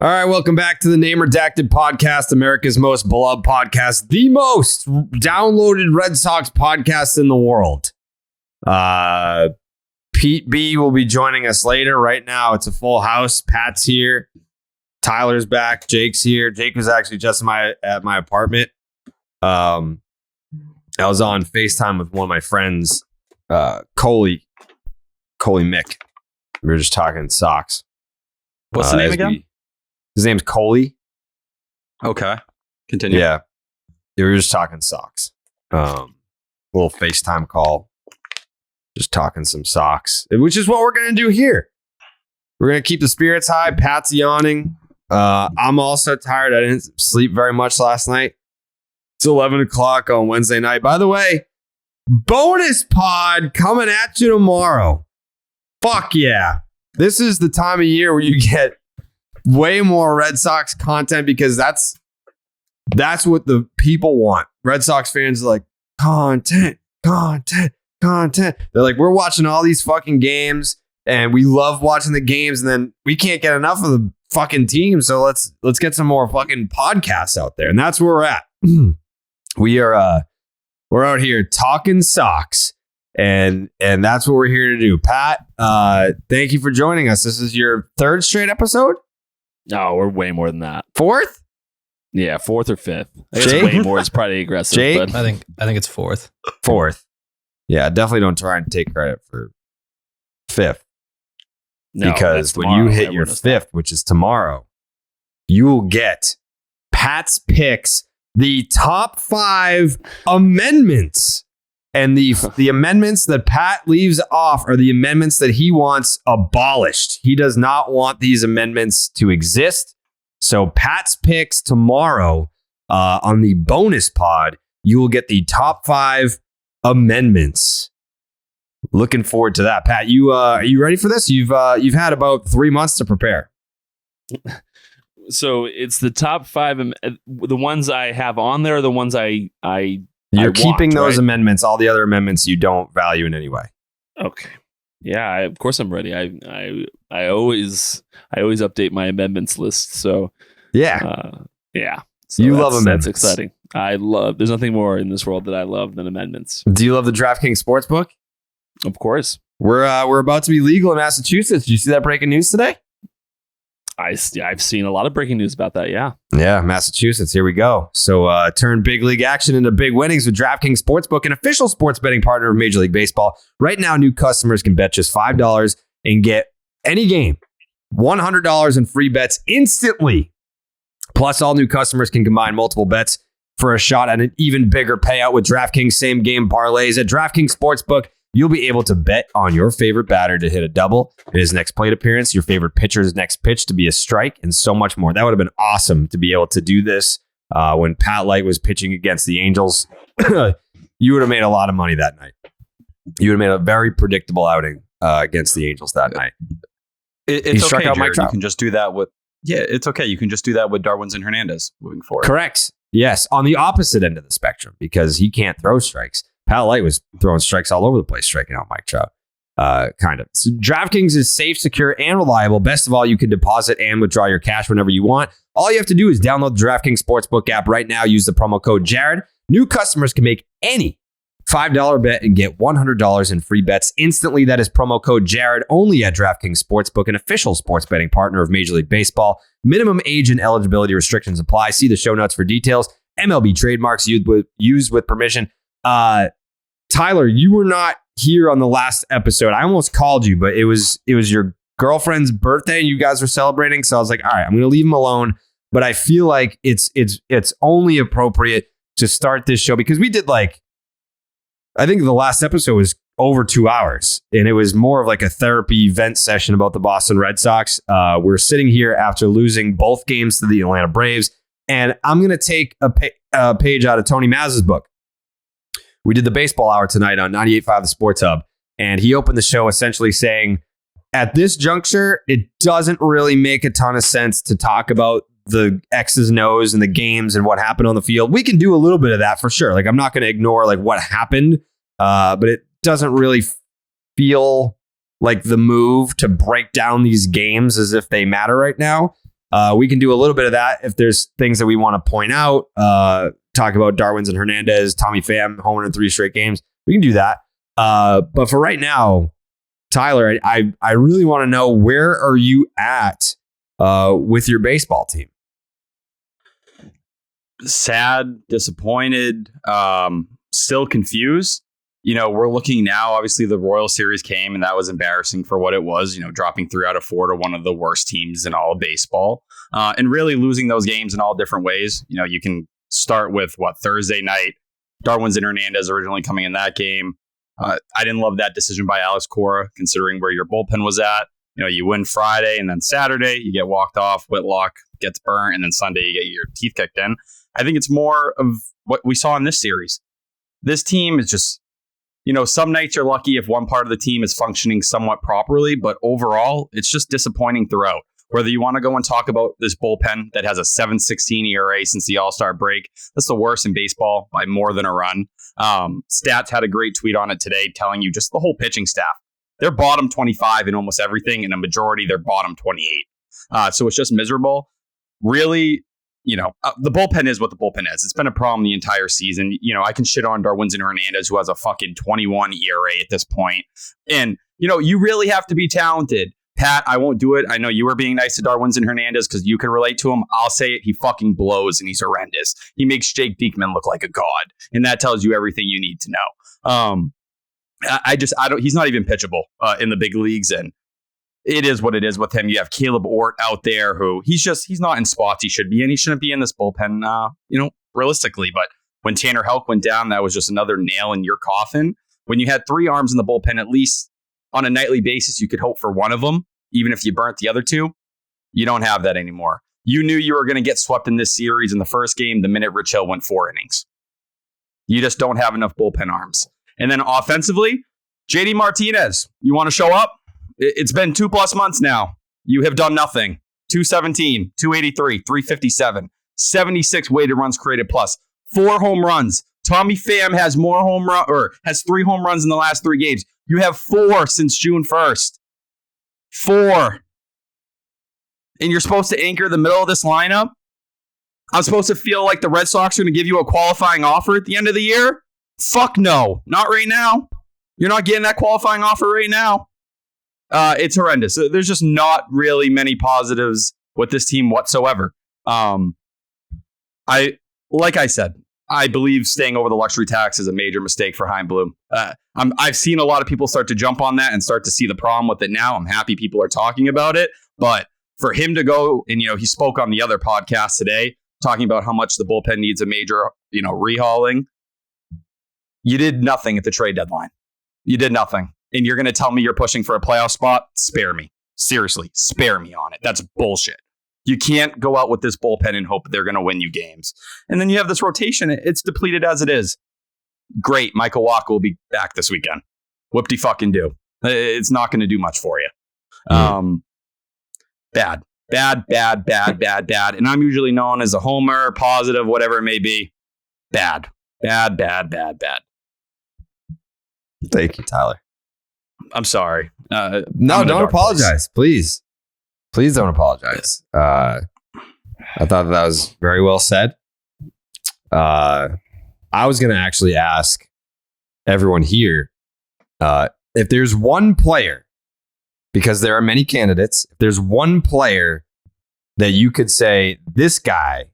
All right, welcome back to the Name Redacted podcast, America's most beloved podcast, the most downloaded Red Sox podcast in the world. Pete B will be joining us later. Right now, it's a full house. Pat's here. Tyler's back. Jake's here. Jake was actually just at my apartment. I was on FaceTime with one of my friends, Coley Mick. We were just talking Sox. What's the name again? His name's Coley. Okay. Continue. Yeah. We were just talking Sox. Little FaceTime call. Just talking some Sox, which is what we're going to do here. We're going to keep the spirits high. Pat's yawning. I'm also tired. I didn't sleep very much last night. It's 11 o'clock on Wednesday night. By the way, bonus pod coming at you tomorrow. Fuck yeah. This is the time of year where you get way more Red Sox content because that's what the people want. Red Sox fans are like, content. They're like, we're watching all these fucking games and we love watching the games and then we can't get enough of the fucking team. So let's get some more fucking podcasts out there. And that's where we're at. We're out here talking Sox and that's what we're here to do. Pat, thank you for joining us. This is your third straight episode? No, we're way more than that. Fourth? Yeah, fourth or fifth. I guess Jake? way more is probably aggressive. Jake? But I think it's fourth. Fourth. Yeah, definitely don't try and take credit for fifth. no, Because that's when tomorrow. you hit I your witnessed fifth, which is tomorrow, you will get Pat's picks, the top 5 amendments. And the amendments that Pat leaves off are the amendments that he wants abolished. He does not want these amendments to exist. So Pat's picks tomorrow on the bonus pod, you will get the top 5 amendments. Looking forward to that. Pat, are you ready for this? You've had about 3 months to prepare. that. So it's the top 5. The ones I have on there are the ones I You're want, keeping those right? amendments. All the other amendments you don't value in any way. Okay. Yeah, of course I'm ready. I always update my amendments list. So Yeah. yeah. So You love amendments. That's exciting. There's nothing more in this world that I love than amendments. Do you love the DraftKings Sportsbook? Of course. We're about to be legal in Massachusetts. Did you see that breaking news today? I've seen a lot of breaking news about that. Yeah. Yeah, Massachusetts. Here we go. So turn big league action into big winnings with DraftKings Sportsbook, an official sports betting partner of Major League Baseball. Right now, new customers can bet just $5 and get any game $100 in free bets instantly. Plus, all new customers can combine multiple bets for a shot at an even bigger payout with DraftKings same game parlays. At DraftKings Sportsbook, you'll be able to bet on your favorite batter to hit a double in his next plate appearance, your favorite pitcher's next pitch to be a strike, and so much more. That would have been awesome to be able to do this when Pat Light was pitching against the Angels. You would have made a lot of money that night. You would have made a very predictable outing against the Angels that night. It's struck okay, out Mike Jared. Trout. You can just do that with... Yeah, it's okay. You can just do that with Darwinzon Hernandez moving forward. Correct. Yes, on the opposite end of the spectrum because he can't throw strikes. Pat Light was throwing strikes all over the place, striking out Mike Trout. Kind of. So DraftKings is safe, secure, and reliable. Best of all, you can deposit and withdraw your cash whenever you want. All you have to do is download the DraftKings Sportsbook app right now. Use the promo code Jared. New customers can make any $5 bet and get $100 in free bets instantly. That is promo code Jared only at DraftKings Sportsbook, an official sports betting partner of Major League Baseball. Minimum age and eligibility restrictions apply. See the show notes for details. MLB trademarks used with permission. Tyler, you were not here on the last episode. I almost called you, but it was your girlfriend's birthday and you guys were celebrating. So I was like, all right, I'm going to leave him alone. But I feel like it's only appropriate to start this show because we did I think the last episode was over 2 hours and it was more of like a therapy vent session about the Boston Red Sox. We're sitting here after losing both games to the Atlanta Braves. And I'm going to take a page out of Tony Maz's book. We did the baseball hour tonight on 98.5 The Sports Hub. And he opened the show essentially saying, at this juncture, it doesn't really make a ton of sense to talk about the X's and O's and the games and what happened on the field. We can do a little bit of that for sure. I'm not going to ignore what happened, but it doesn't really feel like the move to break down these games as if they matter right now. We can do a little bit of that if there's things that we want to point out. Talk about Darwinzon Hernandez, Tommy Pham, homer in 3 straight games. We can do that. But for right now, Tyler, I really want to know, where are you at with your baseball team? Sad, disappointed, still confused. We're looking now, obviously the Royal Series came and that was embarrassing for what it was, dropping 3 out of 4 to one of the worst teams in all of baseball, and really losing those games in all different ways. You can start with Thursday night, Darwinzon Hernandez originally coming in that game. I didn't love that decision by Alex Cora, considering where your bullpen was at. You win Friday and then Saturday you get walked off, Whitlock gets burnt, and then Sunday you get your teeth kicked in. I think it's more of what we saw in this series. This team is just, some nights you're lucky if one part of the team is functioning somewhat properly, but overall, it's just disappointing throughout. Whether you want to go and talk about this bullpen that has a 7.16 ERA since the All-Star break, that's the worst in baseball by more than a run. Stats had a great tweet on it today telling you just the whole pitching staff. They're bottom 25 in almost everything, and a majority they're bottom 28. So it's just miserable. Really, the bullpen is what the bullpen is. It's been a problem the entire season. I can shit on Darwinzon Hernandez, who has a fucking 21 ERA at this point. And, you really have to be talented. Pat, I won't do it. I know you were being nice to Darwinzon Hernandez because you can relate to him. I'll say it. He fucking blows and he's horrendous. He makes Jake Diekman look like a god. And that tells you everything you need to know. He's not even pitchable in the big leagues. And it is what it is with him. You have Caleb Ort out there who he's not in spots he should be in. He shouldn't be in this bullpen, realistically. But when Tanner Houck went down, that was just another nail in your coffin. When you had 3 arms in the bullpen, at least on a nightly basis, you could hope for one of them, even if you burnt the other 2. You don't have that anymore. You knew you were going to get swept in this series in the first game the minute Rich Hill went 4 innings. You just don't have enough bullpen arms. And then offensively, JD Martinez, you want to show up? It's been 2+ months now. You have done nothing. 217, 283, 357, 76 weighted runs created plus, 4 home runs. Tommy Pham has has 3 home runs in the last 3 games. You have 4 since June 1st. 4. And you're supposed to anchor the middle of this lineup? I'm supposed to feel like the Red Sox are going to give you a qualifying offer at the end of the year? Fuck no. Not right now. You're not getting that qualifying offer right now. It's horrendous. There's just not really many positives with this team whatsoever. Like I said, I believe staying over the luxury tax is a major mistake for Chaim Bloom. I've seen a lot of people start to jump on that and start to see the problem with it now. I'm happy people are talking about it. But for him to go, and he spoke on the other podcast today, talking about how much the bullpen needs a major, rehauling. You did nothing at the trade deadline. You did nothing. And you're going to tell me you're pushing for a playoff spot? Spare me. Seriously, spare me on it. That's bullshit. You can't go out with this bullpen and hope they're going to win you games. And then you have this rotation. It's depleted as it is. Great. Michael Walker will be back this weekend. Whoop-de-fucking-do. It's not going to do much for you. Bad. And I'm usually known as a homer, positive, whatever it may be. Bad. Thank you, Tyler. I'm sorry. No, don't apologize. Please don't apologize. I thought that was very well said. I was going to actually ask everyone here if there's one player, because there are many candidates, if there's one player that you could say, this guy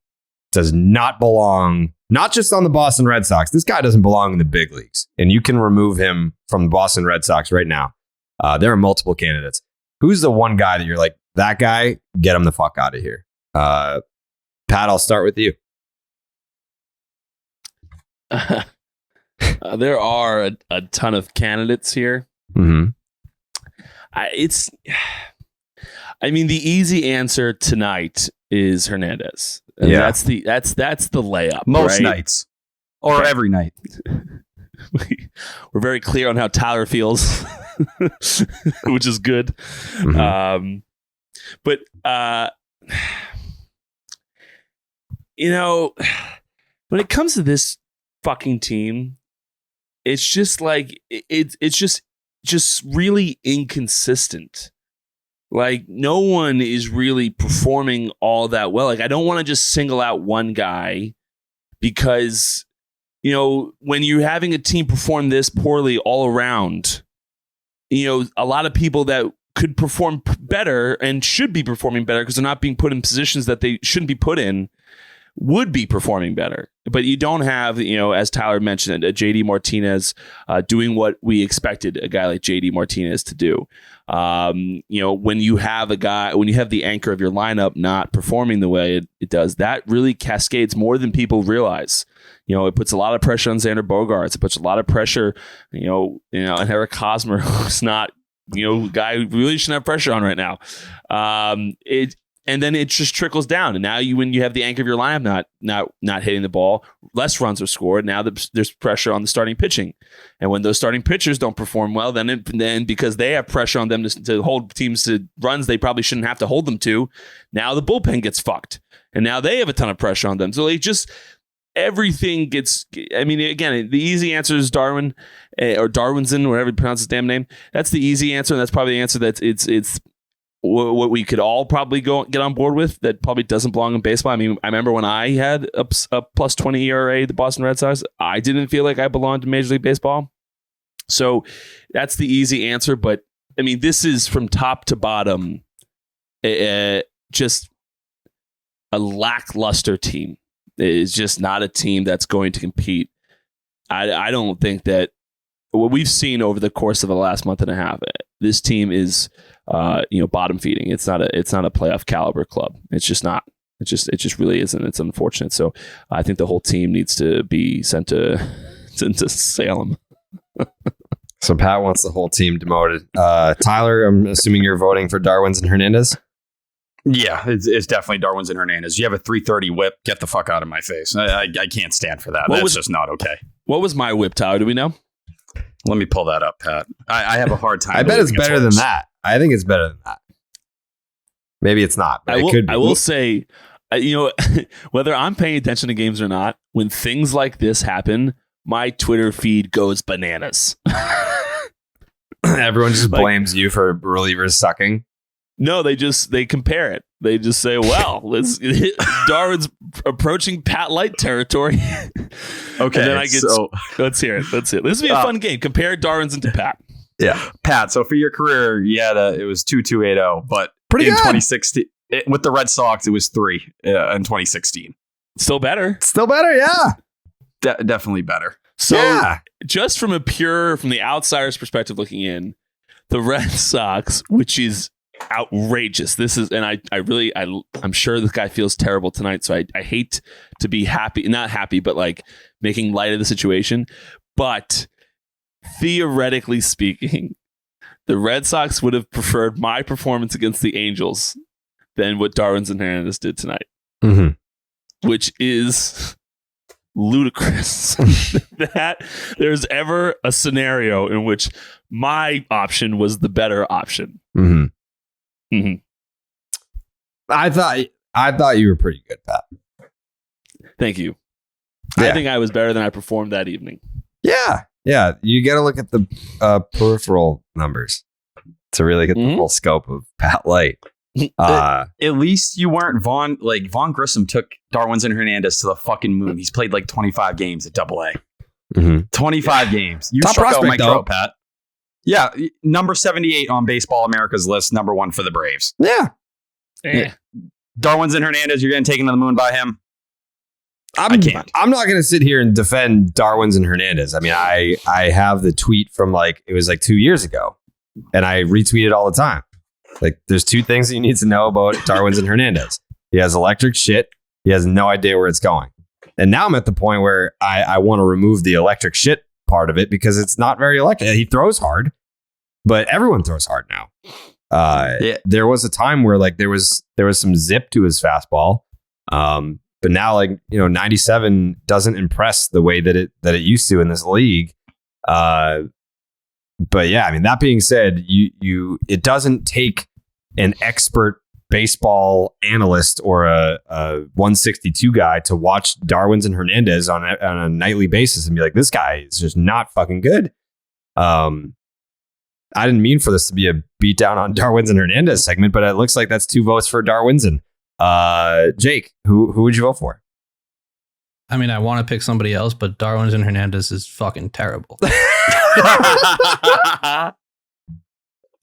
does not belong, not just on the Boston Red Sox, this guy doesn't belong in the big leagues, and you can remove him from the Boston Red Sox right now. There are multiple candidates. Who's the one guy that you're like, that guy, get him the fuck out of here? Pat, I'll start with you. There are a ton of candidates here. Mm-hmm. The easy answer tonight is Hernandez. And yeah, that's the layup. Most right? nights, or every night. We're very clear on how Tyler feels, which is good. Mm-hmm. But when it comes to this fucking team, it's just like it's just really inconsistent. Like, no one is really performing all that well. Like, I don't want to just single out one guy because, you know, when you're having a team perform this poorly all around, you know, a lot of people that could perform better and should be performing better because they're not being put in positions that they shouldn't be put in would be performing better. But you don't have, you know, as Tyler mentioned, a JD Martinez doing what we expected a guy like JD Martinez to do. You know, when you have the anchor of your lineup not performing the way it does, that really cascades more than people realize. You know, it puts a lot of pressure on Xander Bogaerts. It puts a lot of pressure, on Eric Hosmer, who's not, a guy who really shouldn't have pressure on right now. And then it just trickles down. And now when you have the anchor of your lineup not hitting the ball, less runs are scored. Now there's pressure on the starting pitching. And when those starting pitchers don't perform well, then because they have pressure on them to hold teams to runs they probably shouldn't have to hold them to, now the bullpen gets fucked. And now they have a ton of pressure on them. So everything gets, again, the easy answer is Darwin or Darwinzon, whatever you pronounce his damn name. That's the easy answer. And that's probably the answer that it's what we could all probably get on board with that probably doesn't belong in baseball. I mean, I remember when I had a plus 20 ERA, the Boston Red Sox, I didn't feel like I belonged to Major League Baseball. So that's the easy answer. But I mean, this is from top to bottom, just a lackluster team. It's just not a team that's going to compete. I don't think that what we've seen over the course of the last month and a half, this team is bottom feeding. It's not a playoff caliber club. It's just not. It just really isn't. It's unfortunate. So I think the whole team needs to be sent to Salem. So Pat wants the whole team demoted. Tyler, I'm assuming you're voting for Darwinzon Hernandez. Yeah, it's definitely Darwinzon Hernandez. You have a 330 whip. Get the fuck out of my face. I can't stand for that. That's just not okay. What was my whip, Tyler? Do we know? Let me pull that up, Pat. I have a hard time. I bet it's better than that. I think it's better than that. Maybe it's not, but it could be. I will say, whether I'm paying attention to games or not, when things like this happen, my Twitter feed goes bananas. Everyone just blames you for relievers sucking. No, they compare it. They just say, well, Darwin's approaching Pat Light territory. Okay. And then let's hear it. This will be a fun game. Compare Darwinzon to Pat. Yeah. Pat, so for your career, it was 2.280, but pretty in good. 2016, with the Red Sox, it was 3 in 2016. Still better, yeah. Definitely better. So just from the outsider's perspective looking in, the Red Sox, which is outrageous. This is, and I'm sure this guy feels terrible tonight. So I hate to be not happy, but like making light of the situation. But theoretically speaking, the Red Sox would have preferred my performance against the Angels than what Darwinzon Hernandez did tonight, which is ludicrous. That there's ever a scenario in which my option was the better option. I thought you were pretty good, Pat. Thank you. Yeah. I think I was better than I performed that evening. Yeah. You got to look at the peripheral numbers to really get the full scope of Pat Light. At least you weren't Vaughn Grissom took Darwinzon Hernandez to the fucking moon. He's played like 25 games at AA. 25 games. You top struck out prospect, my throat, Pat. Yeah, number 78 on Baseball America's list, number 1 for the Braves. Yeah. Darwinzon Hernandez, you're getting taken to the moon by him? I can't. I'm not going to sit here and defend Darwinzon Hernandez. I mean, I have the tweet from it was 2 years ago, and I retweet it all the time. There's 2 things that you need to know about Darwinzon Hernandez. He has electric shit. He has no idea where it's going. And now I'm at the point where I want to remove the electric shit part of it because it's not very electric. He throws hard, but everyone throws hard now. There was a time where there was some zip to his fastball. But now 97 doesn't impress the way that it used to in this league. But yeah, I mean, that being said, it doesn't take an expert baseball analyst or a 162 guy to watch Darwinzon Hernandez on a nightly basis and be like, this guy is just not fucking good. I didn't mean for this to be a beatdown on Darwinzon Hernandez segment, but it looks like that's 2 votes for Darwinzon. Jake, who would you vote for? I mean, I want to pick somebody else, but Darwinzon Hernandez is fucking terrible.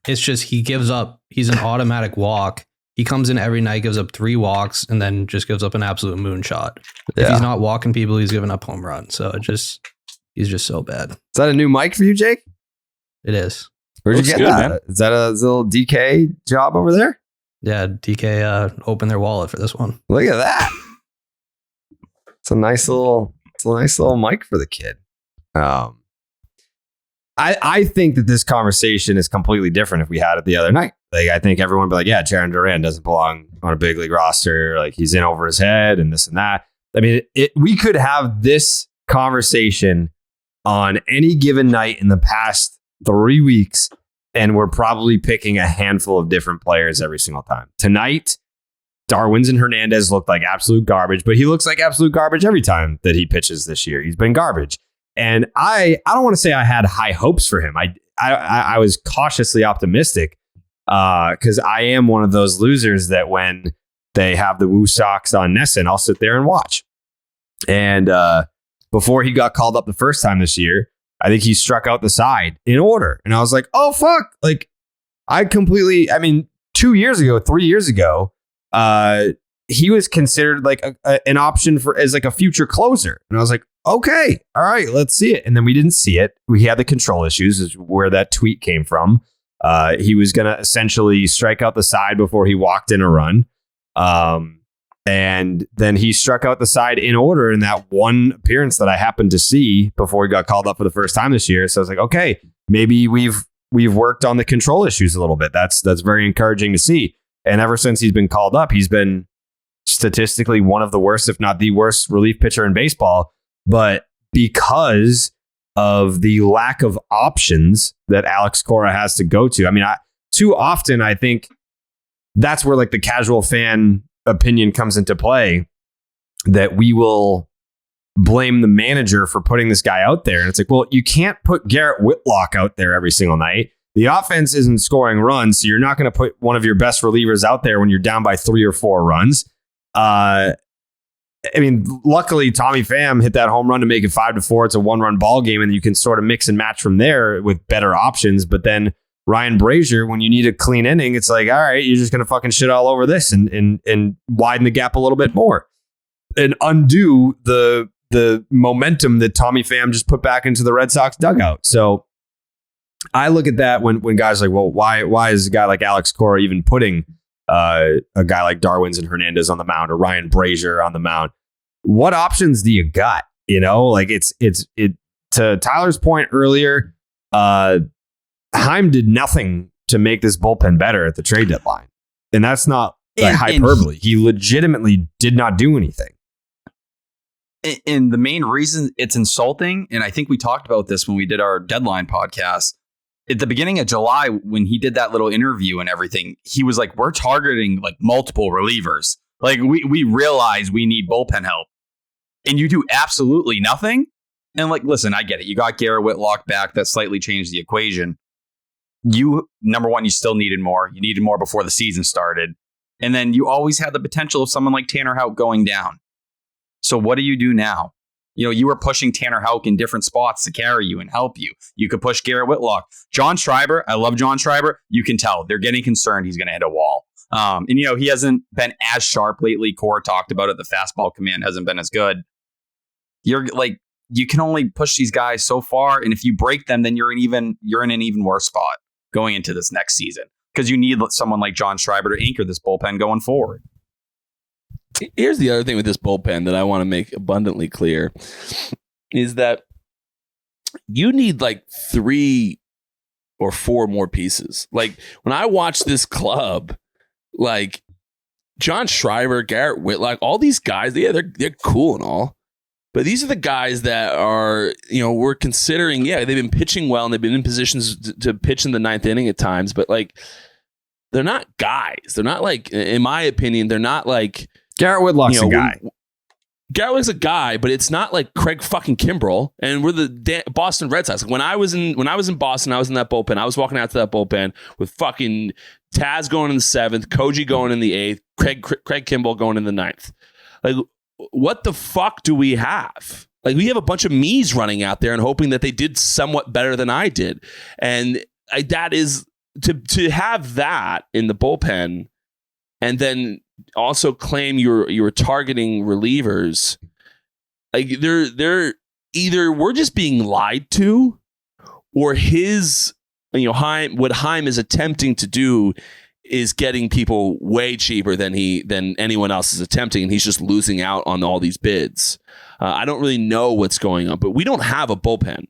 It's just he gives up. He's an automatic walk. He comes in every night, gives up 3 walks, and then just gives up an absolute moonshot. Yeah. If he's not walking people, he's giving up home runs. So he's just so bad. Is that a new mic for you, Jake? It is. Where'd you get that? Man. Is that a little DK job over there? Yeah, DK opened their wallet for this one. Look at that. It's a nice little mic for the kid. I think that this conversation is completely different if we had it the other night. Like, I think everyone would be like, yeah, Jarren Duran doesn't belong on a big league roster. Like, he's in over his head and this and that. I mean, we could have this conversation on any given night in the past 3 weeks, and we're probably picking a handful of different players every single time. Tonight, Darwinzon Hernandez looked like absolute garbage, but he looks like absolute garbage every time that he pitches this year. He's been garbage. And I don't want to say I had high hopes for him. I was cautiously optimistic because I am one of those losers that when they have the Woo Sox on Nesson, I'll sit there and watch. And before he got called up the first time this year, I think he struck out the side in order. And I was like, oh, fuck. Like, 2 years ago, 3 years ago, he was considered like an option as like a future closer. And I was like, okay, all right, let's see it. And then we didn't see it. We had the control issues, is where that tweet came from. He was going to essentially strike out the side before he walked in a run. And then he struck out the side in order in that one appearance that I happened to see before he got called up for the first time this year. So I was like, okay, maybe we've worked on the control issues a little bit. That's very encouraging to see. And ever since he's been called up, he's been statistically one of the worst, if not the worst, relief pitcher in baseball. But because of the lack of options that Alex Cora has to go to, I mean, too often I think that's where like the casual fan opinion comes into play, that we will blame the manager for putting this guy out there. And it's like, well, you can't put Garrett Whitlock out there every single night. The offense isn't scoring runs, so you're not going to put one of your best relievers out there when you're down by 3 or 4 runs. I mean, luckily, Tommy Pham hit that home run to make it 5-4. It's a 1-run ball game, and you can sort of mix and match from there with better options. But then Ryan Brazier, when you need a clean inning, it's like, all right, you're just going to fucking shit all over this and widen the gap a little bit more and undo the momentum that Tommy Pham just put back into the Red Sox dugout. So I look at that when guys are like, well, why is a guy like Alex Cora even putting a guy like Darwinzon Hernandez on the mound or Ryan Brazier on the mound? What options do you got? You know, like it's to Tyler's point earlier, Heim did nothing to make this bullpen better at the trade deadline. And that's not like hyperbole. He legitimately did not do anything. And the main reason it's insulting, and I think we talked about this when we did our deadline podcast, at the beginning of July, when he did that little interview and everything, he was like, we're targeting like multiple relievers. Like we realize we need bullpen help. And you do absolutely nothing. And like, listen, I get it. You got Garrett Whitlock back. That slightly changed the equation. Number one, you still needed more. You needed more before the season started. And then you always had the potential of someone like Tanner Houck going down. So what do you do now? You know, you were pushing Tanner Houck in different spots to carry you and help you. You could push Garrett Whitlock. John Schreiber, I love John Schreiber. You can tell they're getting concerned he's going to hit a wall. And, you know, he hasn't been as sharp lately. Cora talked about it. The fastball command hasn't been as good. You're like, you can only push these guys so far. And if you break them, then you're in an even worse spot going into this next season, because you need someone like John Schreiber to anchor this bullpen going forward. Here's the other thing with this bullpen that I want to make abundantly clear is that you need like 3 or 4 more pieces. Like when I watch this club, like John Schreiber, Garrett Whitlock, all these guys, yeah, they're cool and all. But these are the guys that are, you know, we're considering, yeah, they've been pitching well and they've been in positions to pitch in the 9th inning at times, but like they're not guys. They're not like, in my opinion, they're not like, Garrett Whitlock's a guy. Garrett Whitlock's a guy, but it's not like Craig fucking Kimbrell, and we're the Boston Red Sox. When I was in Boston, I was in that bullpen. I was walking out to that bullpen with fucking Taz going in the 7th, Koji going in the 8th, Craig Kimbrell going in the 9th. Like, what the fuck do we have? Like, we have a bunch of me's running out there and hoping that they did somewhat better than I did, and that is to have that in the bullpen, and then also claim you're targeting relievers. Like, they're either we're just being lied to, or what Heim is attempting to do is getting people way cheaper than anyone else is attempting, and he's just losing out on all these bids. I don't really know what's going on, but we don't have a bullpen.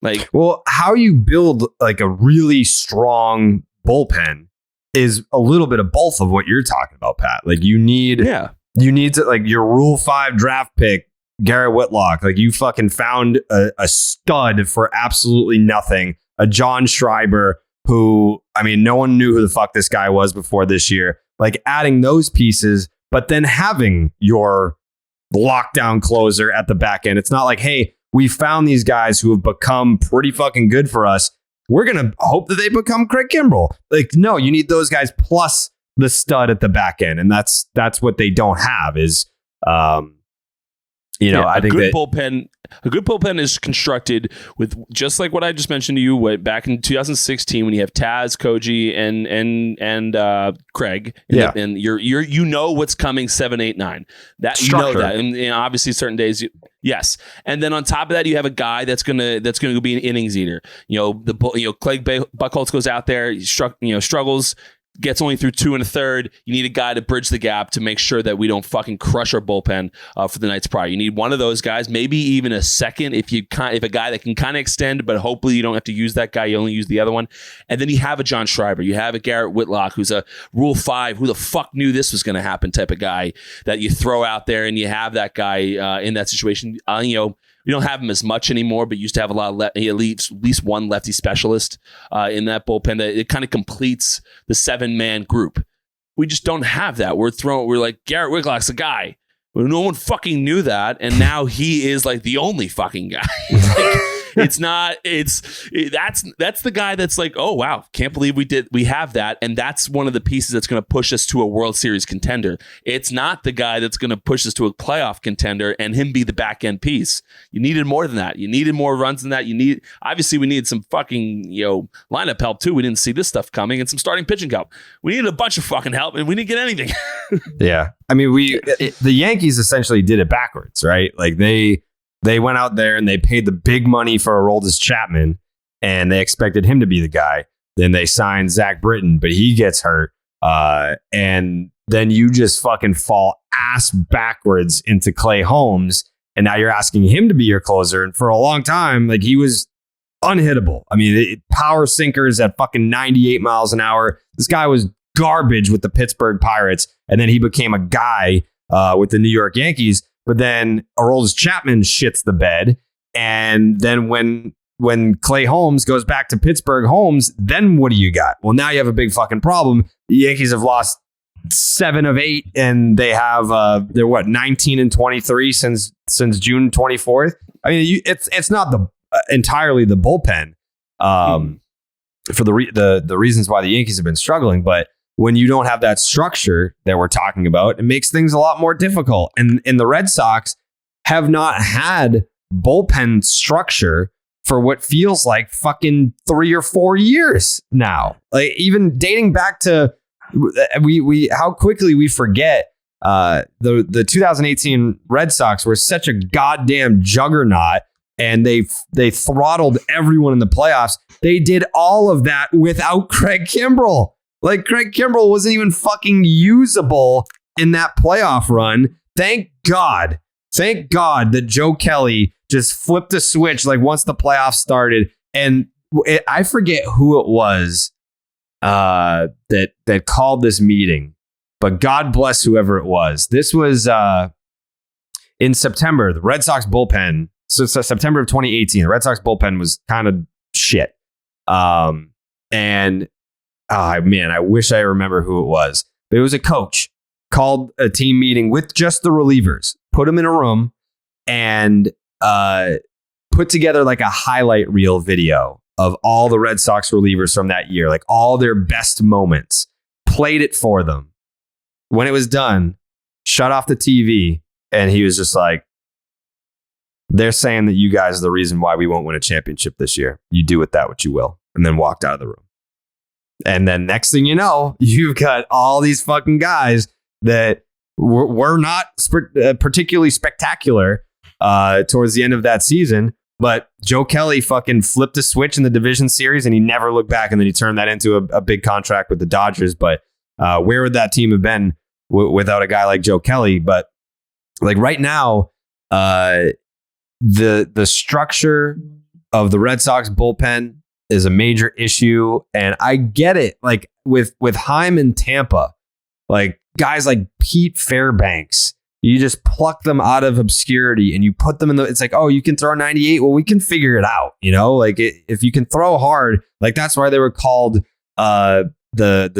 Like, well, how you build like a really strong bullpen is a little bit of both of what you're talking about, Pat. Like, you need to, like, your Rule 5 draft pick, Garrett Whitlock. Like, you fucking found a stud for absolutely nothing. A John Schreiber, who, I mean, no one knew who the fuck this guy was before this year. Like, adding those pieces, but then having your lockdown closer at the back end. It's not like, hey, we found these guys who have become pretty fucking good for us. We're going to hope that they become Craig Kimbrell. Like, no, you need those guys plus the stud at the back end. And that's what they don't have is, I think a good bullpen is constructed with, just like what I just mentioned to you back in 2016, when you have Taz, Koji, and Craig, and you know what's coming 7, 8, 9. That structure. You know that, and obviously certain days, yes. And then on top of that, you have a guy that's gonna be an innings eater. Craig Buchholz goes out there, he struggles. Gets only through 2 1/3. You need a guy to bridge the gap to make sure that we don't fucking crush our bullpen for the nights prior. You need one of those guys, maybe even a second if a guy that can kind of extend, but hopefully you don't have to use that guy. You only use the other one. And then you have a John Schreiber. You have a Garrett Whitlock, who's a Rule 5. Who the fuck knew this was going to happen type of guy that you throw out there, and you have that guy in that situation. We don't have him as much anymore, but used to have a lot of at least one lefty specialist in that bullpen. That it kind of completes the 7-man group. We just don't have that. We're like, Garrett Whitlock's a guy. Well, no one fucking knew that, and now he is like the only fucking guy. That's the guy that's like, oh wow, can't believe we have that, and that's one of the pieces that's going to push us to a World Series contender. It's not the guy that's going to push us to a playoff contender and him be the back end piece. You needed more than that. You needed more runs than that. We needed some fucking lineup help too. We didn't see this stuff coming, and some starting pitching help. We needed a bunch of fucking help, and we didn't get anything. Yeah, I mean, the Yankees essentially did it backwards, right? Like they went out there and they paid the big money for Aroldis Chapman, and they expected him to be the guy. Then they signed Zach Britton, but he gets hurt. And then you just fucking fall ass backwards into Clay Holmes, and now you're asking him to be your closer. And for a long time, like, he was unhittable. I mean, power sinkers at fucking 98 miles an hour. This guy was garbage with the Pittsburgh Pirates, and then he became a guy with the New York Yankees. But then Aroldis Chapman shits the bed, and then when Clay Holmes goes back to Pittsburgh, then what do you got? Well, now you have a big fucking problem. The Yankees have lost 7 of 8, and they have they're 19-23 since June 24th. I mean, it's not entirely the bullpen for the reasons why the Yankees have been struggling, but when you don't have that structure that we're talking about, it makes things a lot more difficult. And the Red Sox have not had bullpen structure for what feels like fucking 3 or 4 years now. Like, even dating back to how quickly we forget the 2018 Red Sox were such a goddamn juggernaut, and they throttled everyone in the playoffs. They did all of that without Craig Kimbrell. Like, Craig Kimbrell wasn't even fucking usable in that playoff run. Thank God that Joe Kelly just flipped a switch like once the playoffs started. And I forget who it was that called this meeting, but God bless whoever it was. This was in September. The Red Sox bullpen. So September of 2018, the Red Sox bullpen was kind of shit. And man, I wish I remember who it was, but it was a coach called a team meeting with just the relievers, put them in a room and put together like a highlight reel video of all the Red Sox relievers from that year, like all their best moments, played it for them. When it was done, shut off the TV, and he was just like, they're saying that you guys are the reason why we won't win a championship this year. You do with that what you will. And then walked out of the room. And then next thing you know, you've got all these fucking guys that were not particularly spectacular towards the end of that season. But Joe Kelly fucking flipped a switch in the division series and he never looked back. And then he turned that into a big contract with the Dodgers. But where would that team have been without a guy like Joe Kelly? But like right now, the structure of the Red Sox bullpen is a major issue. And I get it. Like with Heim in Tampa, like guys like Pete Fairbanks, you just pluck them out of obscurity and you put them in it's like, oh, you can throw 98. Well, we can figure it out. You know, like if you can throw hard, like that's why they were called the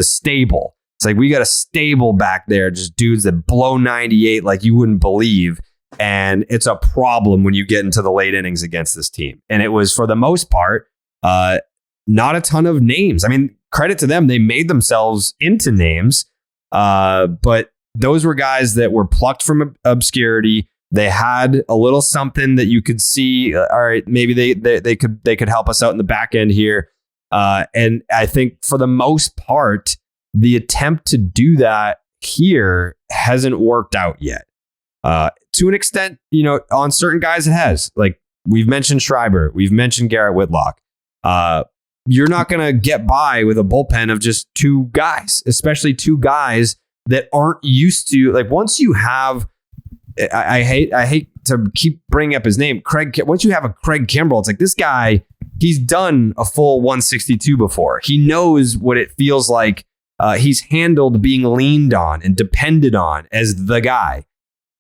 stable. It's like, we got a stable back there, just dudes that blow 98 like you wouldn't believe. And it's a problem when you get into the late innings against this team. And it was, for the most part, not a ton of names. I mean, credit to them. They made themselves into names. But those were guys that were plucked from obscurity. They had a little something that you could see. All right, maybe they could help us out in the back end here. And I think for the most part, the attempt to do that here hasn't worked out yet. To an extent, you know, on certain guys it has. Like we've mentioned Schreiber, we've mentioned Garrett Whitlock. You're not going to get by with a bullpen of just two guys, especially two guys that aren't used to, like, once you have, I hate to keep bringing up his name, Craig. Once you have a Craig Kimbrell, it's like, this guy, he's done a full 162 before. He knows what it feels like. He's handled being leaned on and depended on as the guy.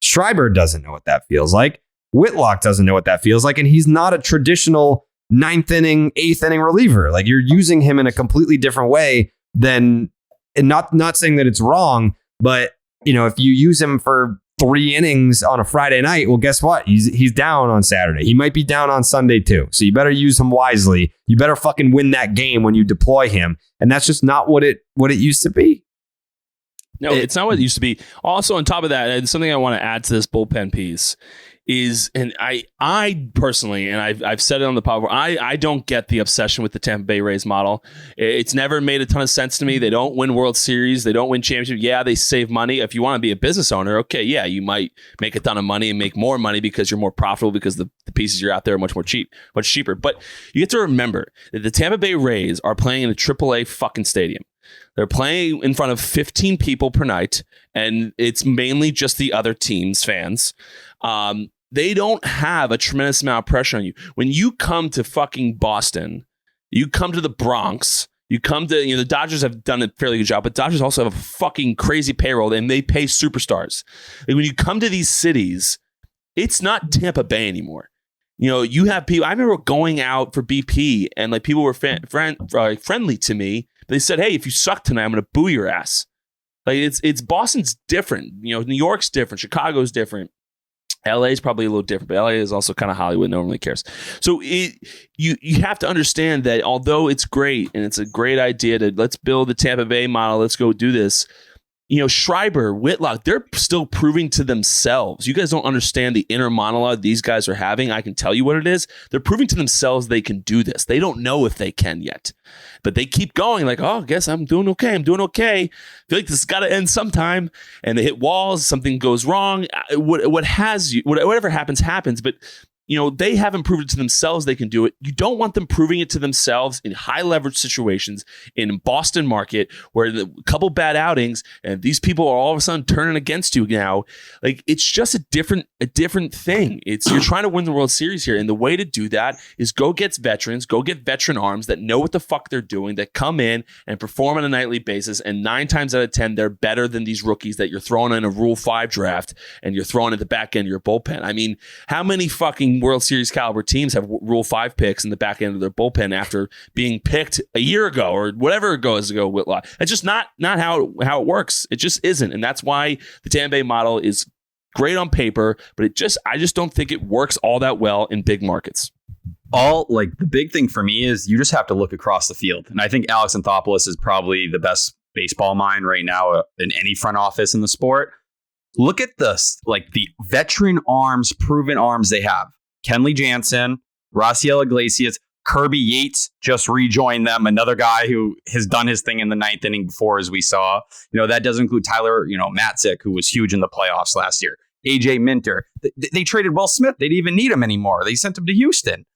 Schreiber doesn't know what that feels like. Whitlock doesn't know what that feels like. And he's not a traditional 9th inning, 8th inning reliever. Like, you're using him in a completely different way than, and not saying that it's wrong, but you know, if you use him for 3 innings on a Friday night, well, guess what? He's down on Saturday. He might be down on Sunday too. So you better use him wisely. You better fucking win that game when you deploy him. And that's just not what it used to be. No, it's not what it used to be. Also, on top of that, and something I want to add to this bullpen piece is, and I personally, and I've said it on the pod, I don't get the obsession with the Tampa Bay Rays model. It's never made a ton of sense to me. They don't win World Series. They don't win championships. Yeah, they save money. If you want to be a business owner, okay, yeah, you might make a ton of money and make more money because you're more profitable because the pieces you're out there are much cheaper. But you get to remember that the Tampa Bay Rays are playing in a AAA fucking stadium. They're playing in front of 15 people per night, and it's mainly just the other team's fans. They don't have a tremendous amount of pressure on you. When you come to fucking Boston, you come to the Bronx, you come to, you know, the Dodgers have done a fairly good job, but Dodgers also have a fucking crazy payroll and they pay superstars. Like, when you come to these cities, it's not Tampa Bay anymore. You know, you have people, I remember going out for BP and like people were friendly to me. They said, hey, if you suck tonight, I'm going to boo your ass. Like, it's Boston's different. You know, New York's different. Chicago's different. LA is probably a little different, but LA is also kind of Hollywood. No one really cares. So you have to understand that although it's great and it's a great idea to let's build the Tampa Bay model, let's go do this. You know, Schreiber, Whitlock, they're still proving to themselves. You guys don't understand the inner monologue these guys are having. I can tell you what it is. They're proving to themselves they can do this. They don't know if they can yet, but they keep going like, oh, I guess I'm doing okay. I feel like this has got to end sometime. And they hit walls. Something goes wrong. Whatever happens. But you know, they haven't proved it to themselves they can do it. You don't want them proving it to themselves in high leverage situations in Boston market where a couple bad outings and these people are all of a sudden turning against you now. Like, it's just a different thing. It's, you're trying to win the World Series here. And the way to do that is go get veterans, go get veteran arms that know what the fuck they're doing, that come in and perform on a nightly basis. And 9 times out of 10, they're better than these rookies that you're throwing in a Rule 5 draft and you're throwing at the back end of your bullpen. I mean, how many fucking World Series caliber teams have Rule 5 picks in the back end of their bullpen after being picked a year ago or whatever it goes ago? Whitlock. It's just not how it works. It just isn't, and that's why the Tampa Bay model is great on paper, but I just don't think it works all that well in big markets. The big thing for me is you just have to look across the field. And I think Alex Anthopoulos is probably the best baseball mind right now in any front office in the sport. Look at this, the veteran arms, proven arms they have. Kenley Jansen, Raciel Iglesias, Kirby Yates just rejoined them. Another guy who has done his thing in the ninth inning before, as we saw. That does include Tyler, Matzik, who was huge in the playoffs last year. AJ Minter. They traded Will Smith. They didn't even need him anymore. They sent him to Houston.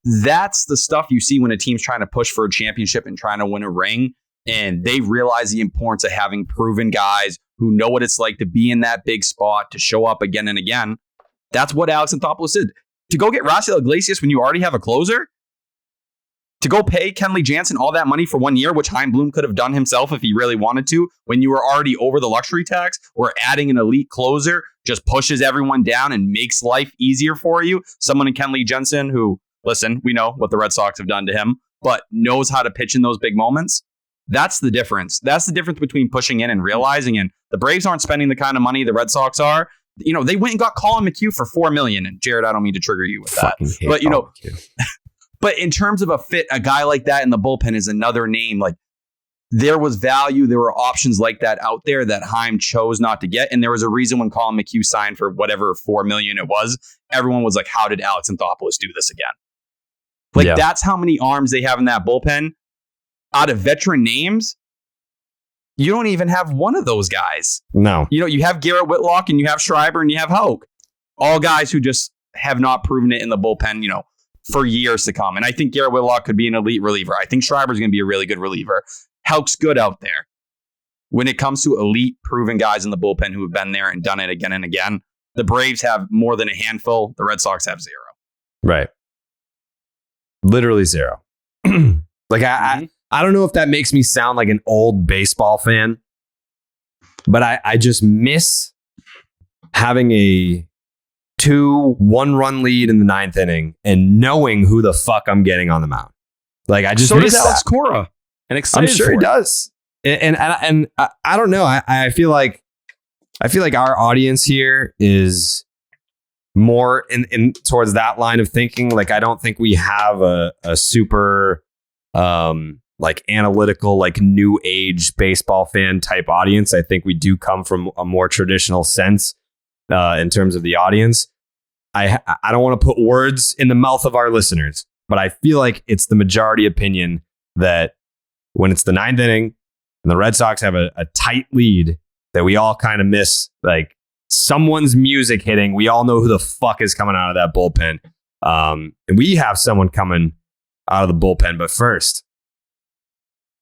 That's the stuff you see when a team's trying to push for a championship and trying to win a ring. And they realize the importance of having proven guys who know what it's like to be in that big spot, to show up again and again. That's what Alex Anthopoulos did. To go get Raciel Iglesias when you already have a closer? To go pay Kenley Jansen all that money for 1 year, which Chaim Bloom could have done himself if he really wanted to, when you were already over the luxury tax, or adding an elite closer just pushes everyone down and makes life easier for you. Someone in Kenley Jansen who, listen, we know what the Red Sox have done to him, but knows how to pitch in those big moments. That's the difference. That's the difference between pushing in and realizing. And the Braves aren't spending the kind of money the Red Sox are. They went and got Colin McHugh for $4 million. And Jared, I don't mean to trigger you with that, but but in terms of a fit, a guy like that in the bullpen is another name. There was value. There were options like that out there that Chaim chose not to get. And there was a reason when Colin McHugh signed for whatever $4 million it was, everyone was like, how did Alex Anthopoulos do this again? That's how many arms they have in that bullpen. Out of veteran names, you don't even have one of those guys. No. You have Garrett Whitlock and you have Schreiber and you have Houck. All guys who just have not proven it in the bullpen, for years to come. And I think Garrett Whitlock could be an elite reliever. I think Schreiber's going to be a really good reliever. Houck's good out there. When it comes to elite proven guys in the bullpen who have been there and done it again and again, the Braves have more than a handful. The Red Sox have zero. Right. Literally zero. I don't know if that makes me sound like an old baseball fan, but I just miss having a 2-1-run lead in the ninth inning and knowing who the fuck I'm getting on the mound. I just so miss does Alex that. Cora. And excited. I'm sure he does. And I don't know. I feel like our audience here is more in towards that line of thinking. I don't think we have a super analytical, new age baseball fan type audience. I think we do come from a more traditional sense in terms of the audience. I don't want to put words in the mouth of our listeners, but I feel like it's the majority opinion that when it's the ninth inning and the Red Sox have a tight lead, that we all kind of miss someone's music hitting. We all know who the fuck is coming out of that bullpen. And we have someone coming out of the bullpen. But first,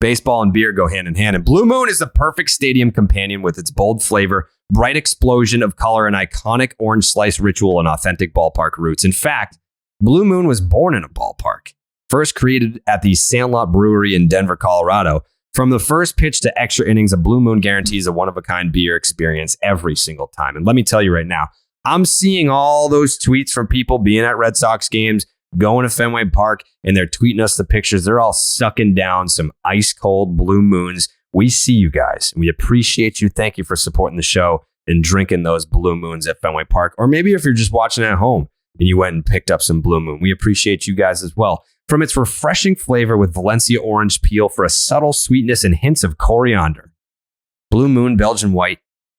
baseball and beer go hand in hand. And Blue Moon is the perfect stadium companion with its bold flavor, bright explosion of color, and iconic orange slice ritual and authentic ballpark roots. In fact, Blue Moon was born in a ballpark. First created at the Sandlot Brewery in Denver, Colorado. From the first pitch to extra innings, a Blue Moon guarantees a one-of-a-kind beer experience every single time. And let me tell you right now, I'm seeing all those tweets from people being at Red Sox games, going to Fenway Park, and they're tweeting us the pictures. They're all sucking down some ice-cold Blue Moons. We see you guys, and we appreciate you. Thank you for supporting the show and drinking those Blue Moons at Fenway Park. Or maybe if you're just watching at home and you went and picked up some Blue Moon, we appreciate you guys as well. From its refreshing flavor with Valencia orange peel for a subtle sweetness and hints of coriander, Blue Moon Belgian White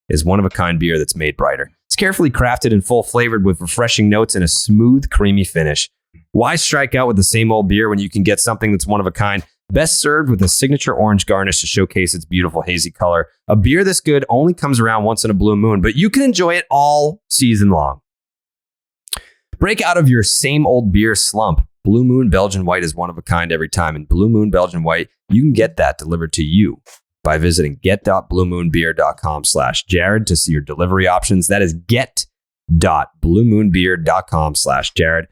is one-of-a-kind beer that's made brighter. It's carefully crafted and full-flavored with refreshing notes and a smooth, creamy finish. Why strike out with the same old beer when you can get something that's one of a kind? Best served with a signature orange garnish to showcase its beautiful hazy color. A beer this good only comes around once in a blue moon, but you can enjoy it all season long. Break out of your same old beer slump. Blue Moon Belgian White is one of a kind every time. And Blue Moon Belgian White, you can get that delivered to you by visiting get.bluemoonbeer.com/Jared to see your delivery options. That is get.bluemoonbeer.com/Jared.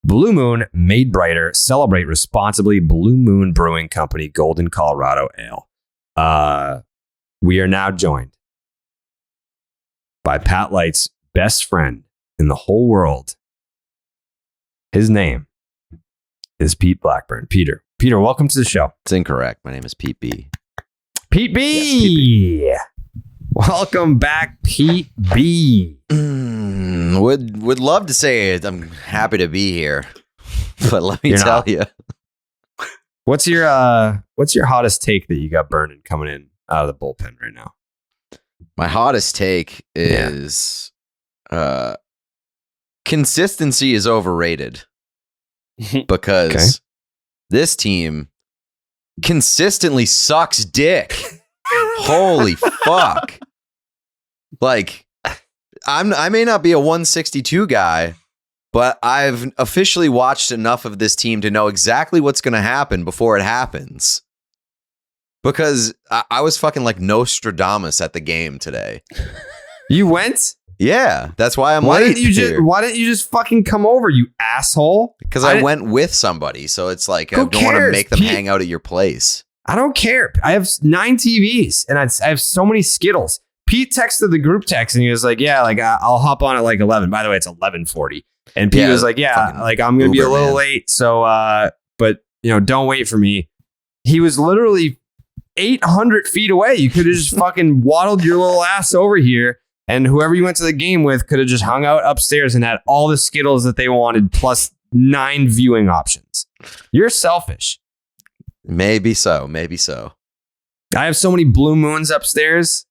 Blue Moon, made brighter. Celebrate responsibly. Blue Moon Brewing Company, Golden, Colorado Ale. We are now joined by Pat Light's best friend in the whole world. His name is Pete Blackburn. Peter, welcome to the show. It's incorrect. My name is Pete B. Pete B. Yes, Pete B. Welcome back, Pete B. Would love to say it. I'm happy to be here, but let me tell you. What's your hottest take that you got burning coming in out of the bullpen right now? My hottest take is consistency is overrated because this team consistently sucks dick. Holy fuck. Like, I may not be a 162 guy, but I've officially watched enough of this team to know exactly what's going to happen before it happens. Because I was fucking like Nostradamus at the game today. You went? Yeah, that's why I'm late. Why didn't you just fucking come over, you asshole? Because I went with somebody, so it's like I don't want to make them hang out at your place. I don't care. I have 9 TVs and I have so many Skittles. Pete texted the group text and he was like, "Yeah, like I'll hop on at like 11." By the way, it's 11:40. And Pete was like, "Yeah, like I'm gonna be a little late, so but don't wait for me." He was literally 800 feet away. You could have just fucking waddled your little ass over here, and whoever you went to the game with could have just hung out upstairs and had all the Skittles that they wanted, plus 9 viewing options. You're selfish. Maybe so. Maybe so. I have so many blue moons upstairs.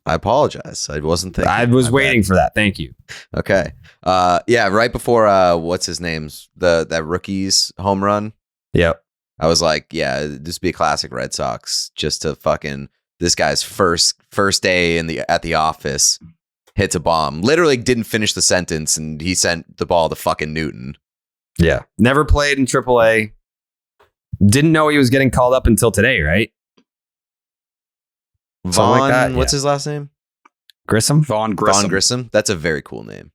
I apologize. I wasn't thinking. I was waiting for that. Thank you. Okay. Yeah. Right before what's his name's that rookie's home run. Yep. I was like, yeah, this would be a classic Red Sox. Just to fucking this guy's first day at the office hits a bomb. Literally didn't finish the sentence, and he sent the ball to fucking Newton. Yeah. Never played in AAA. Didn't know he was getting called up until today, right? Vaughn, like that, what's his last name? Grissom? Vaughn Grissom. Vaughn Grissom. That's a very cool name.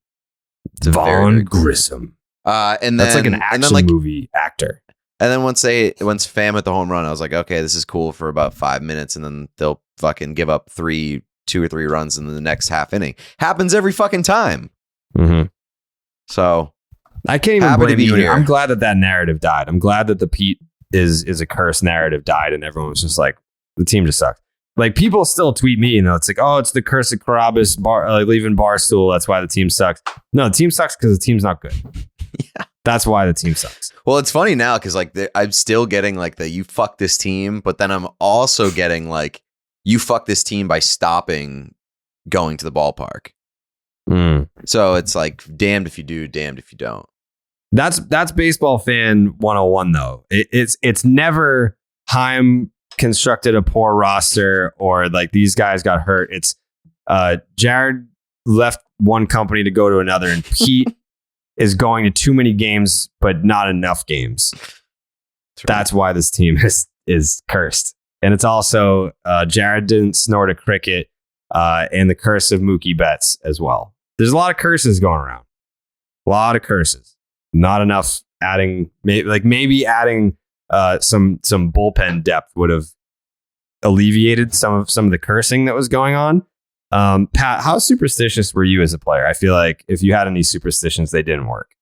It's Vaughn very, very cool Grissom. And then, that's like an action movie actor. And then once Pham at the home run, I was like, okay, this is cool for about 5 minutes, and then they'll fucking give up 2 or 3 runs in the next half inning. Happens every fucking time. Mm-hmm. So I can't even blame you. Here. I'm glad that narrative died. I'm glad that the Pete is a curse narrative died, and everyone was just like, the team just sucks. Like, people still tweet me, it's like, oh, it's the curse of Carrabis leaving Barstool. That's why the team sucks. No, the team sucks because the team's not good. Yeah. That's why the team sucks. Well, it's funny now because like I'm still getting like the you fuck this team, but then I'm also getting like you fuck this team by stopping going to the ballpark. Mm. So it's like damned if you do, damned if you don't. That's baseball fan 101 though. It's never Heim constructed a poor roster or like these guys got hurt. It's Jared left one company to go to another, and Pete is going to too many games but not enough games. That's why this team is cursed. And it's also Jared didn't snort a cricket and the curse of Mookie Betts as well. There's a lot of curses going around. A lot of curses. Not enough adding, maybe adding some bullpen depth would have alleviated some of the cursing that was going on. Pat, how superstitious were you as a player? I feel like if you had any superstitions, they didn't work.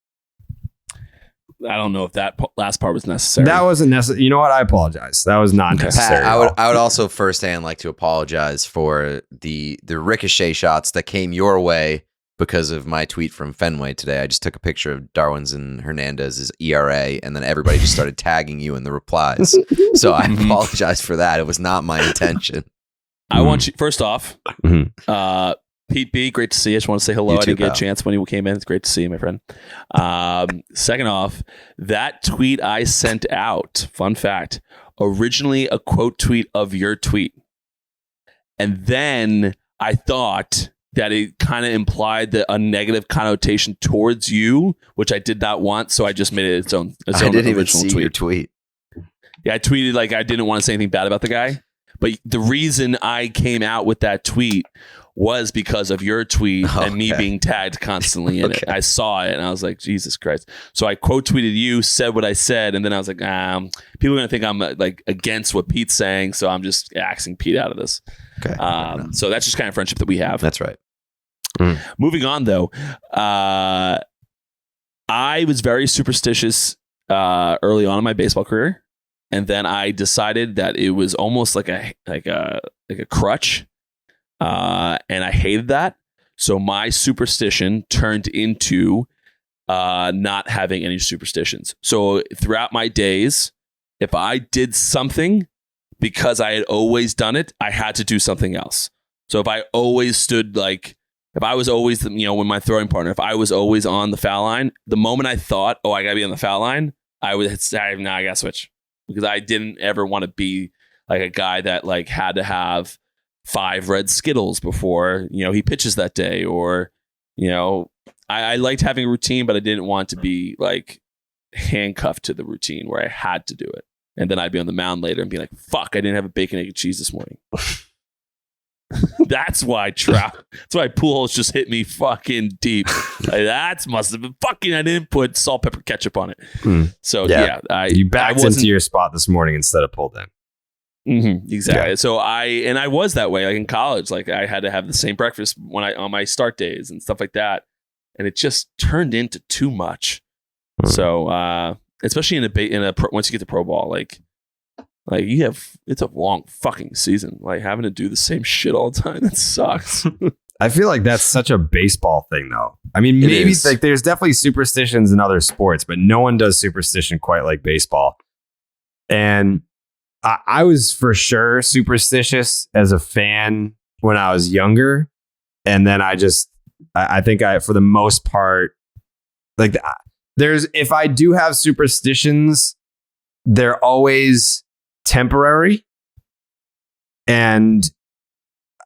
I don't know if that last part was necessary. That wasn't necessary. You know what? I apologize. That was not necessary. Pat, I would also firsthand like to apologize for the ricochet shots that came your way because of my tweet from Fenway today. I just took a picture of Darwinzon Hernandez's ERA, and then everybody just started tagging you in the replies. So I apologize for that. It was not my intention. I want you, first off, Pete B, great to see you. I just want to say hello. I didn't get a chance when he came in. It's great to see you, my friend. Second off, that tweet I sent out, fun fact, originally a quote tweet of your tweet. And then I thought that it kind of implied a negative connotation towards you, which I did not want. So I just made it its own I didn't even see tweet. your tweet. Yeah, I tweeted like I didn't want to say anything bad about the guy. But the reason I came out with that tweet was because of your tweet and me being tagged constantly in it. I saw it and I was like, Jesus Christ. So I quote tweeted you, said what I said, and then I was like, people are going to think I'm like against what Pete's saying, so I'm just axing Pete out of this. Okay. So that's just kind of friendship that we have. That's right. Moving on, though, I was very superstitious early on in my baseball career. And then I decided that it was almost like a crutch. And I hated that. So my superstition turned into not having any superstitions. So throughout my days, if I did something because I had always done it, I had to do something else. So if I always stood if I was always, with my throwing partner, if I was always on the foul line, the moment I thought, oh, I got to be on the foul line, I would say, no, I got to switch. Because I didn't ever want to be like a guy that had to have 5 red Skittles before, he pitches that day. Or, I liked having a routine, but I didn't want to be handcuffed to the routine where I had to do it. And then I'd be on the mound later and be like, fuck, I didn't have a bacon, egg, and cheese this morning. That's why Pujols just hit me fucking deep. That must have been fucking. I didn't put salt, pepper, ketchup on it. So you backed into your spot this morning instead of pulled in. Mm-hmm, exactly. Yeah. So I was that way. In college, I had to have the same breakfast on my start days and stuff like that, and it just turned into too much. So especially once you get to pro ball, it's a long fucking season. Having to do the same shit all the time, that sucks. I feel like that's such a baseball thing, though. I mean, maybe there's definitely superstitions in other sports, but no one does superstition quite like baseball. And I was for sure superstitious as a fan when I was younger, and then I think for the most part, if I do have superstitions, they're always temporary, and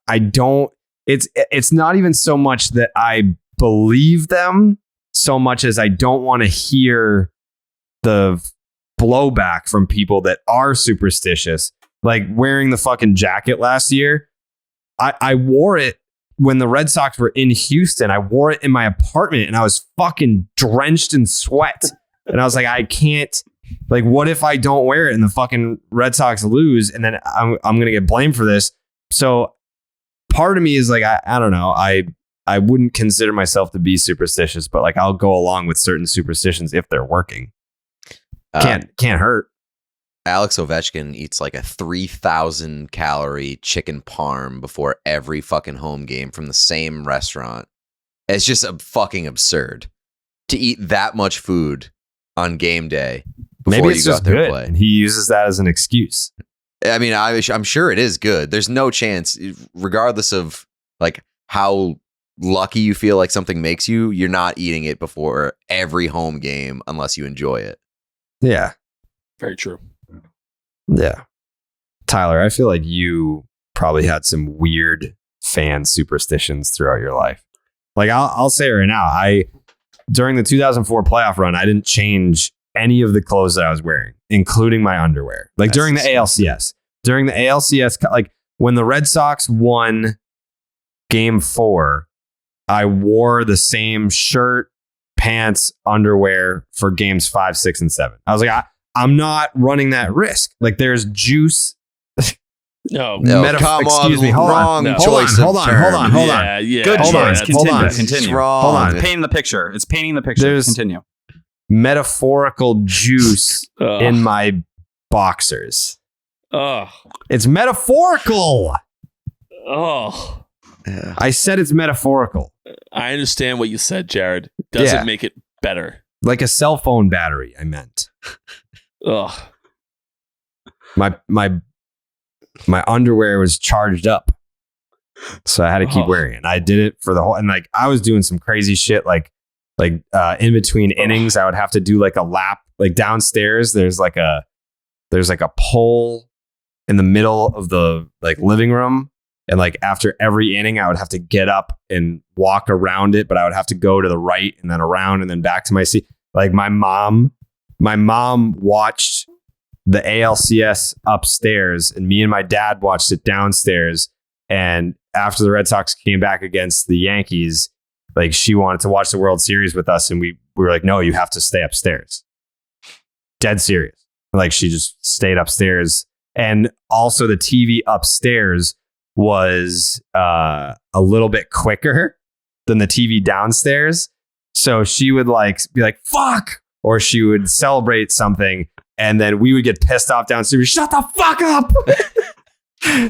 it's not even so much that I believe them so much as I don't want to hear the blowback from people that are superstitious. Like wearing the fucking jacket last year, I wore it when the Red Sox were in Houston. I wore it in my apartment and I was fucking drenched in sweat, and I was like, I can't. What if I don't wear it and the fucking Red Sox lose, and then I'm going to get blamed for this? So part of me is I don't know. I wouldn't consider myself to be superstitious, but I'll go along with certain superstitions if they're working. Can't hurt. Alex Ovechkin eats a 3,000 calorie chicken parm before every fucking home game from the same restaurant. It's just fucking absurd to eat that much food on game day. Maybe it's just good. Play. And he uses that as an excuse. I mean, I'm sure it is good. There's no chance, regardless of how lucky you feel something makes you, you're not eating it before every home game unless you enjoy it. Yeah. Very true. Yeah. Tyler, I feel like you probably had some weird fan superstitions throughout your life. I'll say it right now. During the 2004 playoff run, I didn't change any of the clothes that I was wearing, including my underwear. During the ALCS. During the ALCS, when the Red Sox won Game 4, I wore the same shirt, pants, underwear for games 5, 6, and 7. I was like, I'm not running that risk. There's juice. No, come on. Excuse me. Hold on. Hold on. Yeah. Good choice. Continue. Hold on. Painting the picture. It's painting the picture. There's Continue. Metaphorical juice in my boxers. It's metaphorical. I said it's metaphorical. I understand what you said, Jared. Doesn't make it better. Like a cell phone battery, I meant. My underwear was charged up, so I had to keep wearing it. And I did it for the whole, and I was doing some crazy shit, in between innings, I would have to do a lap, downstairs. There's a pole in the middle of the living room, and after every inning, I would have to get up and walk around it, but I would have to go to the right and then around and then back to my seat. My mom watched the ALCS upstairs, and me and my dad watched it downstairs. And after the Red Sox came back against the Yankees, she wanted to watch the World Series with us, and we were like, no, you have to stay upstairs. Dead serious. She just stayed upstairs. And also the TV upstairs was a little bit quicker than the TV downstairs. So she would be like, fuck, or she would celebrate something. And then we would get pissed off downstairs. Shut the fuck up.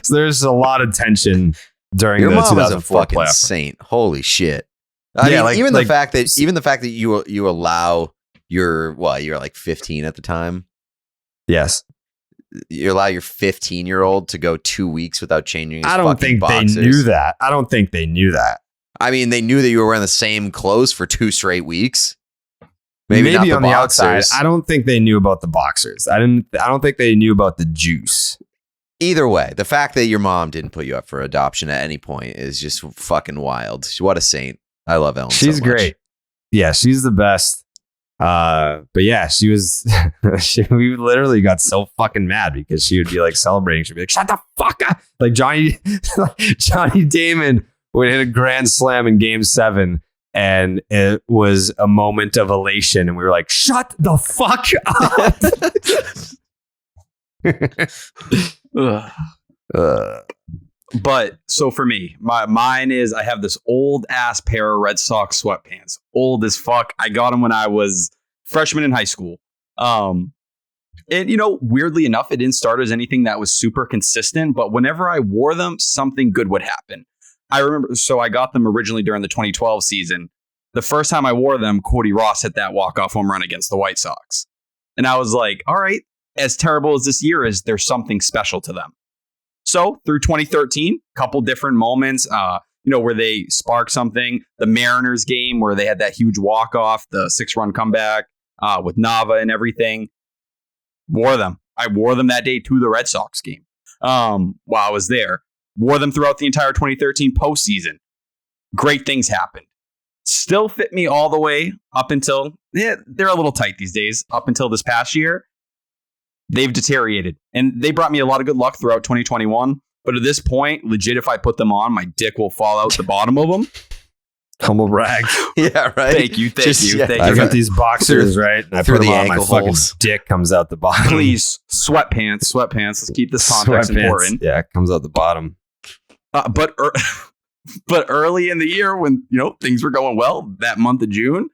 So there's a lot of tension during Your the mom is a 2004 fucking playoff. saint. Holy shit. Even the fact that you allow you're like 15 at the time. Yes. You allow your 15-year-old to go 2 weeks without changing his I don't fucking think boxers. they knew that. I don't think they knew that. I mean, they knew that you were wearing the same clothes for 2 straight weeks. Maybe not on the outside. boxers. I don't think they knew about the boxers. I don't think they knew about the juice. Either way, the fact that your mom didn't put you up for adoption at any point is just fucking wild. What a saint. I love Ellen. She's so much. great. Yeah, she's the best. But yeah, she was. We literally got so fucking mad because she would be like celebrating. She'd be like, "Shut the fuck up!" Like Johnny Damon would hit a grand slam in Game 7, and it was a moment of elation, and we were like, "Shut the fuck up!" But so for me, mine is I have this old ass pair of Red Sox sweatpants, old as fuck. I got them when I was freshman in high school. And weirdly enough, it didn't start as anything that was super consistent. But whenever I wore them, something good would happen. I remember, so I got them originally during the 2012 season. The first time I wore them, Cody Ross hit that walk-off home run against the White Sox, and I was like, all right, as terrible as this year is, there's something special to them. So through 2013, couple different moments, where they sparked something. The Mariners game where they had that huge walk-off, the 6-run comeback with Nava and everything. Wore them. I wore them that day to the Red Sox game while I was there. Wore them throughout the entire 2013 postseason. Great things happened. Still fit me all the way up until, they're a little tight these days, up until this past year. They've deteriorated, and they brought me a lot of good luck throughout 2021. But at this point, legit, if I put them on, my dick will fall out the bottom of them. Humble brag. Yeah, right. Thank you. I got these boxers, right? And I through put them the on, my ankle fucking holes. dick comes out the bottom. Please, sweatpants. Let's keep this context Sweatpants. important. Yeah, it comes out the bottom. But early in the year, when things were going well, that month of June,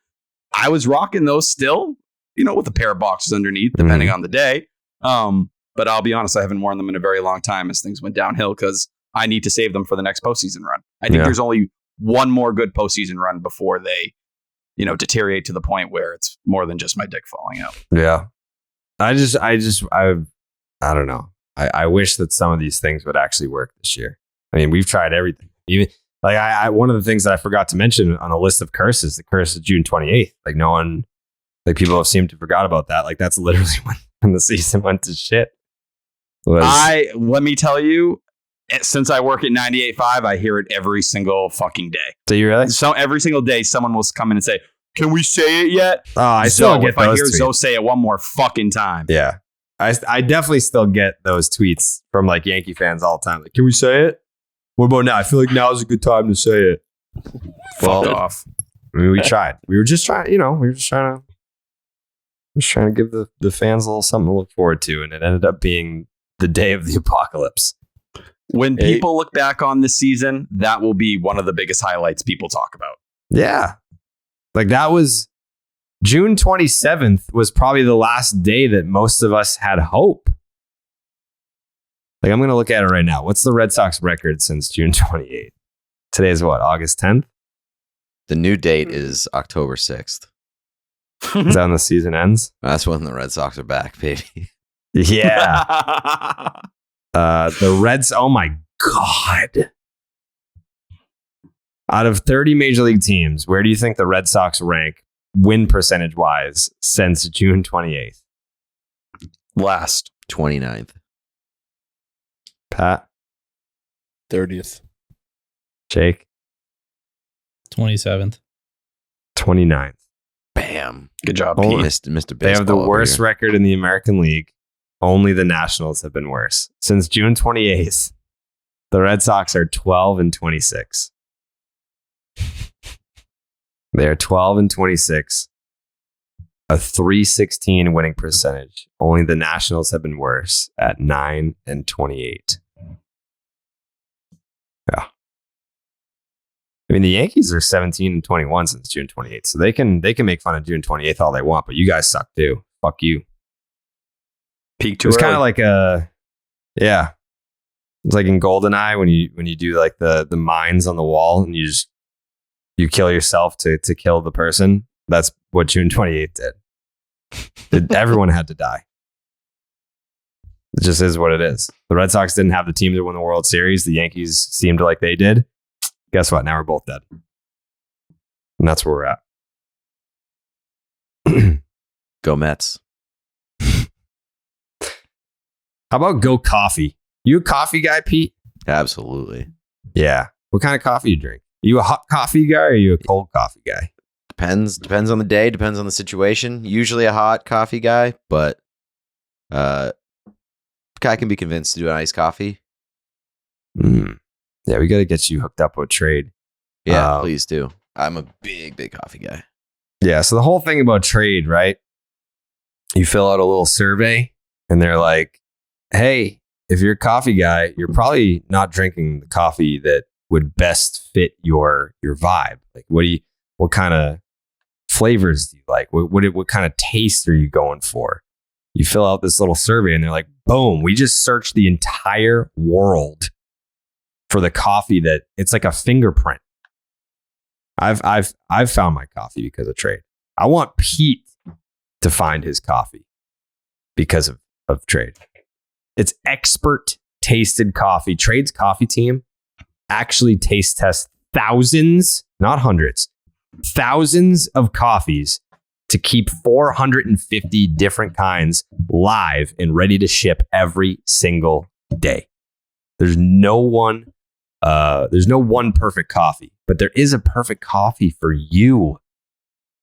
I was rocking those still, with a pair of boxers underneath, depending on the day. But I'll be honest, I haven't worn them in a very long time as things went downhill because I need to save them for the next postseason run. I think there's only one more good postseason run before they, deteriorate to the point where it's more than just my dick falling out. Yeah. I don't know. I wish that some of these things would actually work this year. I mean, we've tried everything. Even like I one of the things that I forgot to mention on a list of curses, the curse of June 28th. Like no one, like people have seemed to forgot about that. Like that's literally when the season went to shit. Let me tell you, since I work at 98.5, I hear it every single fucking day. Do you really? So every single day, someone will come in and say, "Can we say it yet?" Oh, I still get if I those hear tweets. Zoe say it one more fucking time. Yeah. I definitely still get those tweets from like Yankee fans all the time. Like, can we say it? What about now? I feel like now is a good time to say it. Fuck off. I mean, we tried. We were just trying, trying to give the fans a little something to look forward to. And it ended up being the day of the apocalypse. When people look back on this season, that will be one of the biggest highlights people talk about. Yeah. Like that was June 27th was probably the last day that most of us had hope. Like I'm going to look at it right now. What's the Red Sox record since June 28th? Today is what? August 10th? The new date is October 6th. Is that when the season ends? That's when the Red Sox are back, baby. Yeah. The Reds, oh my God. Out of 30 major league teams, where do you think the Red Sox rank win percentage wise since June 28th? Last. 29th. Pat? 30th. Jake? 27th. 29th. Bam. Good job, Oh, Pete. Mr. Baseball. They have the over worst here. record in the American League. Only the Nationals have been worse. Since June 28th, the Red Sox are 12-26. They are 12-26. A .316 winning percentage. Only the Nationals have been worse at 9-28. Yeah. I mean, the Yankees are 17-21 since June 28th, so they can make fun of June 28th all they want, but you guys suck too. Fuck you. Peak too It's early. kind of like yeah. It's like in GoldenEye when you do like the mines on the wall and you kill yourself to kill the person. That's what June 28th did. Everyone had to die. It just is what it is. The Red Sox didn't have the team to win the World Series. The Yankees seemed like they did. Guess what? Now we're both dead. And that's where we're at. Go Mets. How about go coffee? You a coffee guy, Pete? Absolutely. Yeah. What kind of coffee you drink? Are you a hot coffee guy or are you a cold coffee guy? Depends on the day, depends on the situation. Usually a hot coffee guy, but I can be convinced to do an iced coffee. Yeah, we got to get you hooked up with Trade. Yeah, please do. I'm a big coffee guy. Yeah, so the whole thing about Trade, right? You fill out a little survey and they're like, hey, if you're a coffee guy, you're probably not drinking the coffee that would best fit your vibe. Like, what kind of flavors do you like? What kind of taste are you going for? You fill out this little survey and they're like, boom, we just searched the entire world for the coffee that it's like a fingerprint. I've found my coffee because of Trade. I want Pete to find his coffee because of Trade. It's expert tasted coffee. Trade's coffee team actually taste tests thousands, not hundreds, thousands of coffees to keep 450 different kinds live and ready to ship every single day. There's no one perfect coffee, but there is a perfect coffee for you.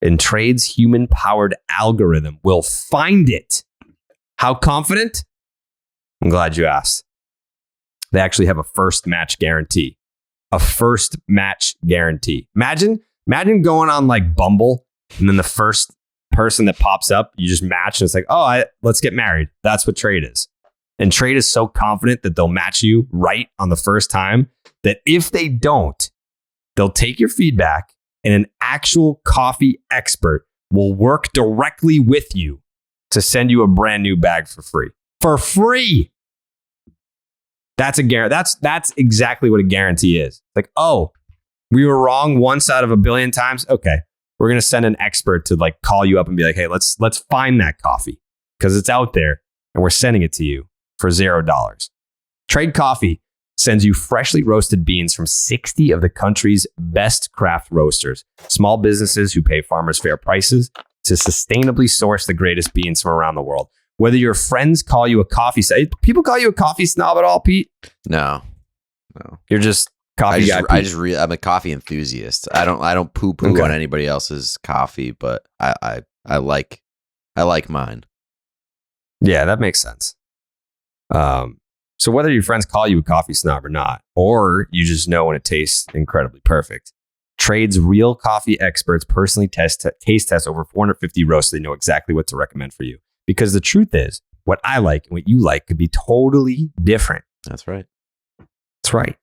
And Trade's human-powered algorithm will find it. How confident? I'm glad you asked. They actually have a first match guarantee. A first match guarantee. Imagine going on like Bumble and then the first person that pops up, you just match and it's like, let's get married. That's what Trade is. And Trade is so confident that they'll match you right on the first time that if they don't, they'll take your feedback and an actual coffee expert will work directly with you to send you a brand new bag for free. For free. That's exactly what a guarantee is. Like, we were wrong once out of a billion times. Okay. We're going to send an expert to like call you up and be like, hey, let's find that coffee because it's out there and we're sending it to you for $0. Trade Coffee sends you freshly roasted beans from 60 of the country's best craft roasters, small businesses who pay farmers fair prices to sustainably source the greatest beans from around the world. Whether your friends call you a coffee snob, people call you a coffee snob at all, Pete? No. You're just coffee guy. I'm a coffee enthusiast. I don't poo on anybody else's coffee, but I like mine. Yeah, that makes sense. So whether your friends call you a coffee snob or not, or you just know when it tastes incredibly perfect, Trade's real coffee experts personally taste test over 450 roasts. So they know exactly what to recommend for you. Because the truth is, what I like and what you like could be totally different. That's right. That's right.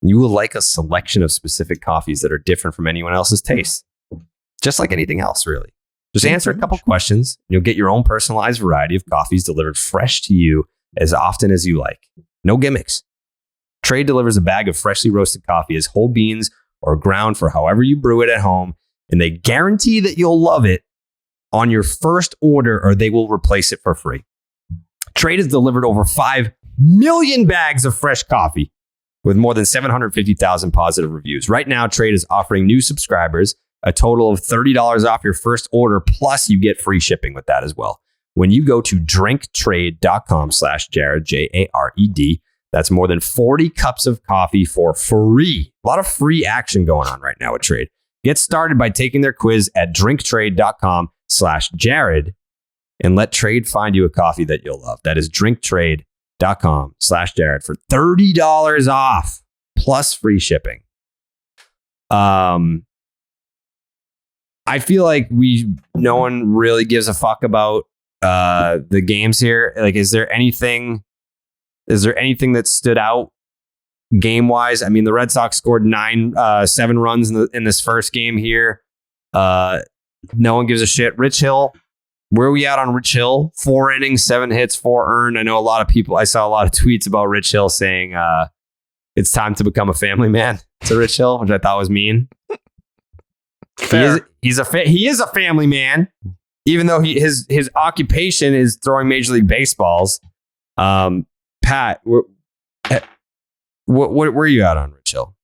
You will like a selection of specific coffees that are different from anyone else's taste. Just like anything else, really. Just answer a couple questions. And you'll get your own personalized variety of coffees delivered fresh to you as often as you like. No gimmicks. Trade delivers a bag of freshly roasted coffee as whole beans or ground for however you brew it at home. And they guarantee that you'll love it on your first order or they will replace it for free. Trade has delivered over 5 million bags of fresh coffee with more than 750,000 positive reviews. Right now, Trade is offering new subscribers a total of $30 off your first order, plus you get free shipping with that as well. When you go to drinktrade.com/Jared, Jared, that's more than 40 cups of coffee for free. A lot of free action going on right now with Trade. Get started by taking their quiz at drinktrade.com/Jared and let Trade find you a coffee that you'll love. That is drinktrade.com/Jared for $30 off plus free shipping. I feel like no one really gives a fuck about the games here. Like, is there anything that stood out game wise? I mean, the Red Sox scored 7 runs in this first game here. No one gives a shit. Rich Hill Where are we at on Rich Hill? 4 innings, 7 hits, 4 earned. I know I saw a lot of tweets about Rich Hill saying it's time to become a family man to Rich Hill, which I thought was mean. He is a family man, even though his occupation is throwing Major League Baseballs. Pat, where are you at on Rich Hill?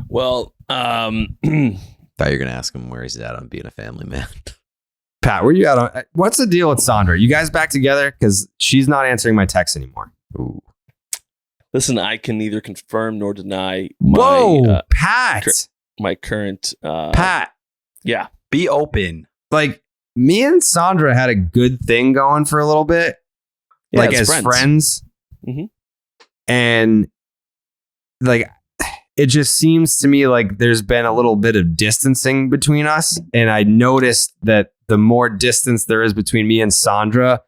Well, Thought you were going to ask him where he's at on being a family man. Pat, where you at on? What's the deal with Sandra? You guys back together? Because she's not answering my texts anymore. Ooh. listen, I can neither confirm nor deny Pat. My current Pat. Yeah. Be open. Like, me and Sandra had a good thing going for a little bit. Yeah, like, as as friends. Mm-hmm. And, like, it just seems to me like there's been a little bit of distancing between us. And I noticed that the more distance there is between me and Sandra,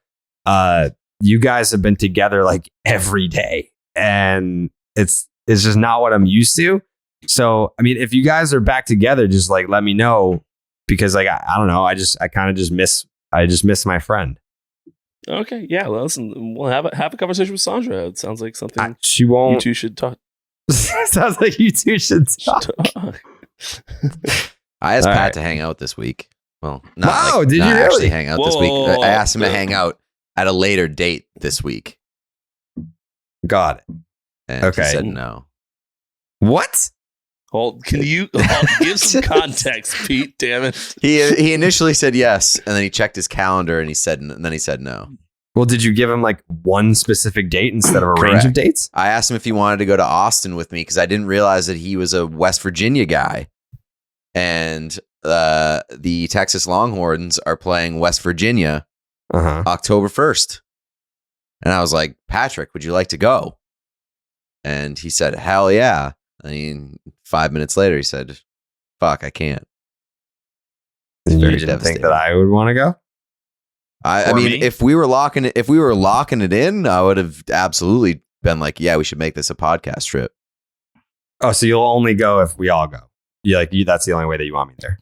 you guys have been together like every day. And it's just not what I'm used to. So, I mean, if you guys are back together, just like let me know, because like I don't know, I kind of just miss my friend. Okay, yeah. Well, listen, we'll have a conversation with Sandra. It sounds like something She won't. you two should talk. Sounds like you two should talk. I asked All Pat right. to hang out this week. Well, not Wow, did not you actually really? hang out Whoa, this week. whoa, whoa, I asked him to whoa. hang out at a later date this week, Got it. and Okay. he said no. What? Can you give some context, Pete? Damn it. He initially said yes, and then he checked his calendar and he said no. Well, did you give him like one specific date instead of a range of Correct. dates? I asked him if he wanted to go to Austin with me because I didn't realize that he was a West Virginia guy, and the Texas Longhorns are playing West Virginia Uh-huh. October 1st. And I was like, Patrick, would you like to go? And he said, hell yeah. I mean, 5 minutes later, he said, fuck, I can't. You very didn't think devastating. that I would want to go? I For mean, me? if we were locking it in, I would have absolutely been like, yeah, we should make this a podcast trip. Oh, so you'll only go if we all go. That's the only way that you want me there.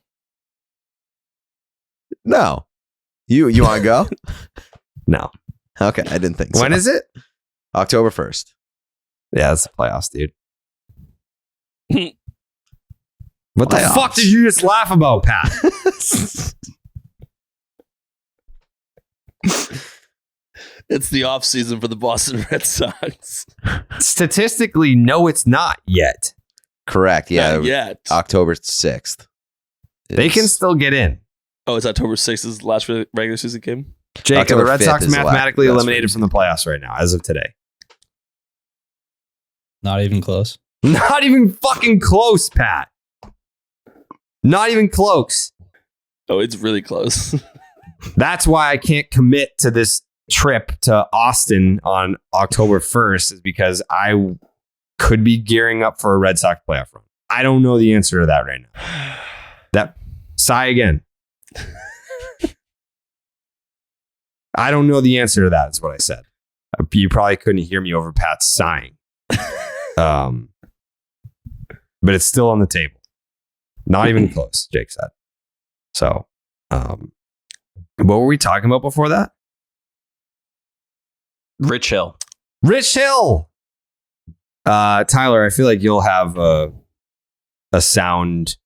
No. You want to go? No. Okay, I didn't think so. When is it? October 1st. Yeah, it's the playoffs, dude. What the Playoffs. fuck did you just laugh about, Pat? It's the off season for the Boston Red Sox. Statistically, no, it's not yet. Correct. Yeah. Not yet. October 6th. They can still get in. Oh, it's October 6th is the last regular season game? Jake, October the Red 5th Sox is the mathematically last eliminated from the playoffs right now, as of today. Not even close. Not even fucking close, Pat. Not even close. Oh, it's really close. That's why I can't commit to this trip to Austin on October 1st, is because I could be gearing up for a Red Sox playoff run. I don't know the answer to that right now. Sigh again. I don't know the answer to that, is what I said. You probably couldn't hear me over Pat's sighing. But it's still on the table. Not even close, Jake said. So, what were we talking about before that? Rich Hill. Rich Hill. Tyler, I feel like you'll have a sound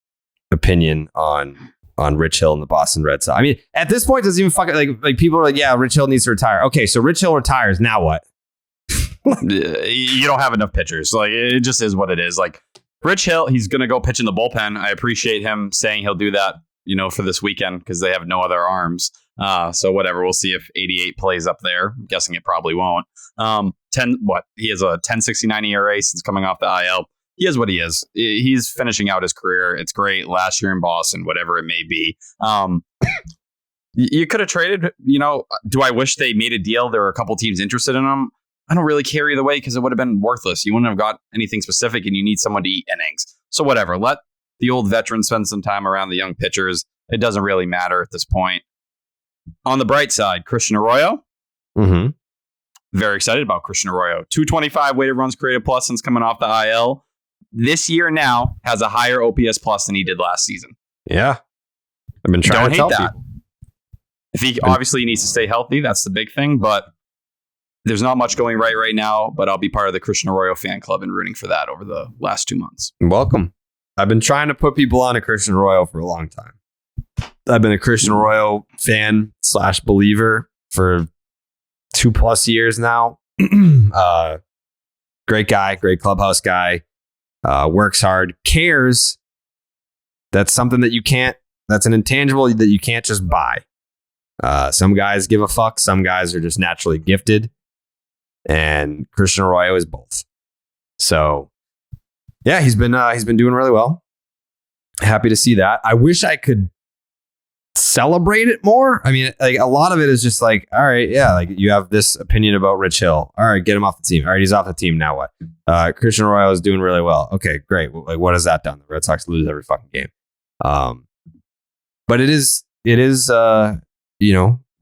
opinion on Rich Hill and the Boston Red Sox. I mean, at this point, it doesn't even fucking like people are like, yeah, Rich Hill needs to retire. Okay, so Rich Hill retires. Now what? You don't have enough pitchers. Like, it just is what it is. Like, Rich Hill, he's going to go pitch in the bullpen. I appreciate him saying he'll do that, for this weekend because they have no other arms. So whatever, we'll see if 88 plays up there. I'm guessing it probably won't. He has a 10.69 ERA since coming off the IL. He is what he is. He's finishing out his career. It's great. Last year in Boston, whatever it may be. You could have traded, do I wish they made a deal? There were a couple teams interested in him. I don't really care either way because it would have been worthless. You wouldn't have got anything specific, and you need someone to eat innings. So whatever, let the old veterans spend some time around the young pitchers. It doesn't really matter at this point. On the bright side, Christian Arroyo. Mm-hmm. Very excited about Christian Arroyo. 225 weighted runs created plus since coming off the IL. This year now has a higher OPS plus than he did last season. Yeah. I've been trying Don't to tell hate that. people. If he obviously needs to stay healthy, that's the big thing. But there's not much going right now. But I'll be part of the Christian Arroyo fan club and rooting for that over the last 2 months. Welcome. I've been trying to put people on a Christian Arroyo for a long time. I've been a Christian Arroyo fan / believer for 2+ years now. Great guy, great clubhouse guy. Works hard, cares. That's something that you can't. That's an intangible that you can't just buy. Some guys give a fuck. Some guys are just naturally gifted, and Christian Arroyo is both. So, yeah, he's been doing really well. Happy to see that. I wish I could celebrate it more. I mean, like a lot of it is just like, all right, yeah, like you have this opinion about Rich Hill. All right, get him off the team. All right, he's off the team. Now what? Christian Arroyo is doing really well. Okay, great. Like, what has that done? The Red Sox lose every fucking game. But it is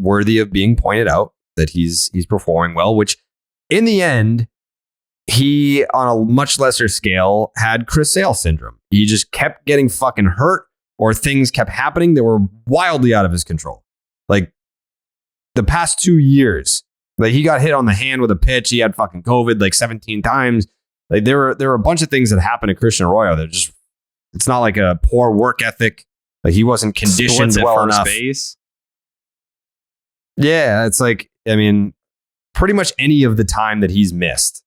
worthy of being pointed out that he's performing well, which in the end, he on a much lesser scale had Chris Sale syndrome. He just kept getting fucking hurt, or things kept happening that were wildly out of his control. Like the past 2 years, like he got hit on the hand with a pitch. He had fucking COVID like 17 times. Like there were a bunch of things that happened to Christian Arroyo that just, it's not like a poor work ethic. Like he wasn't conditioned well enough. Base. Yeah, it's like, I mean, pretty much any of the time that he's missed,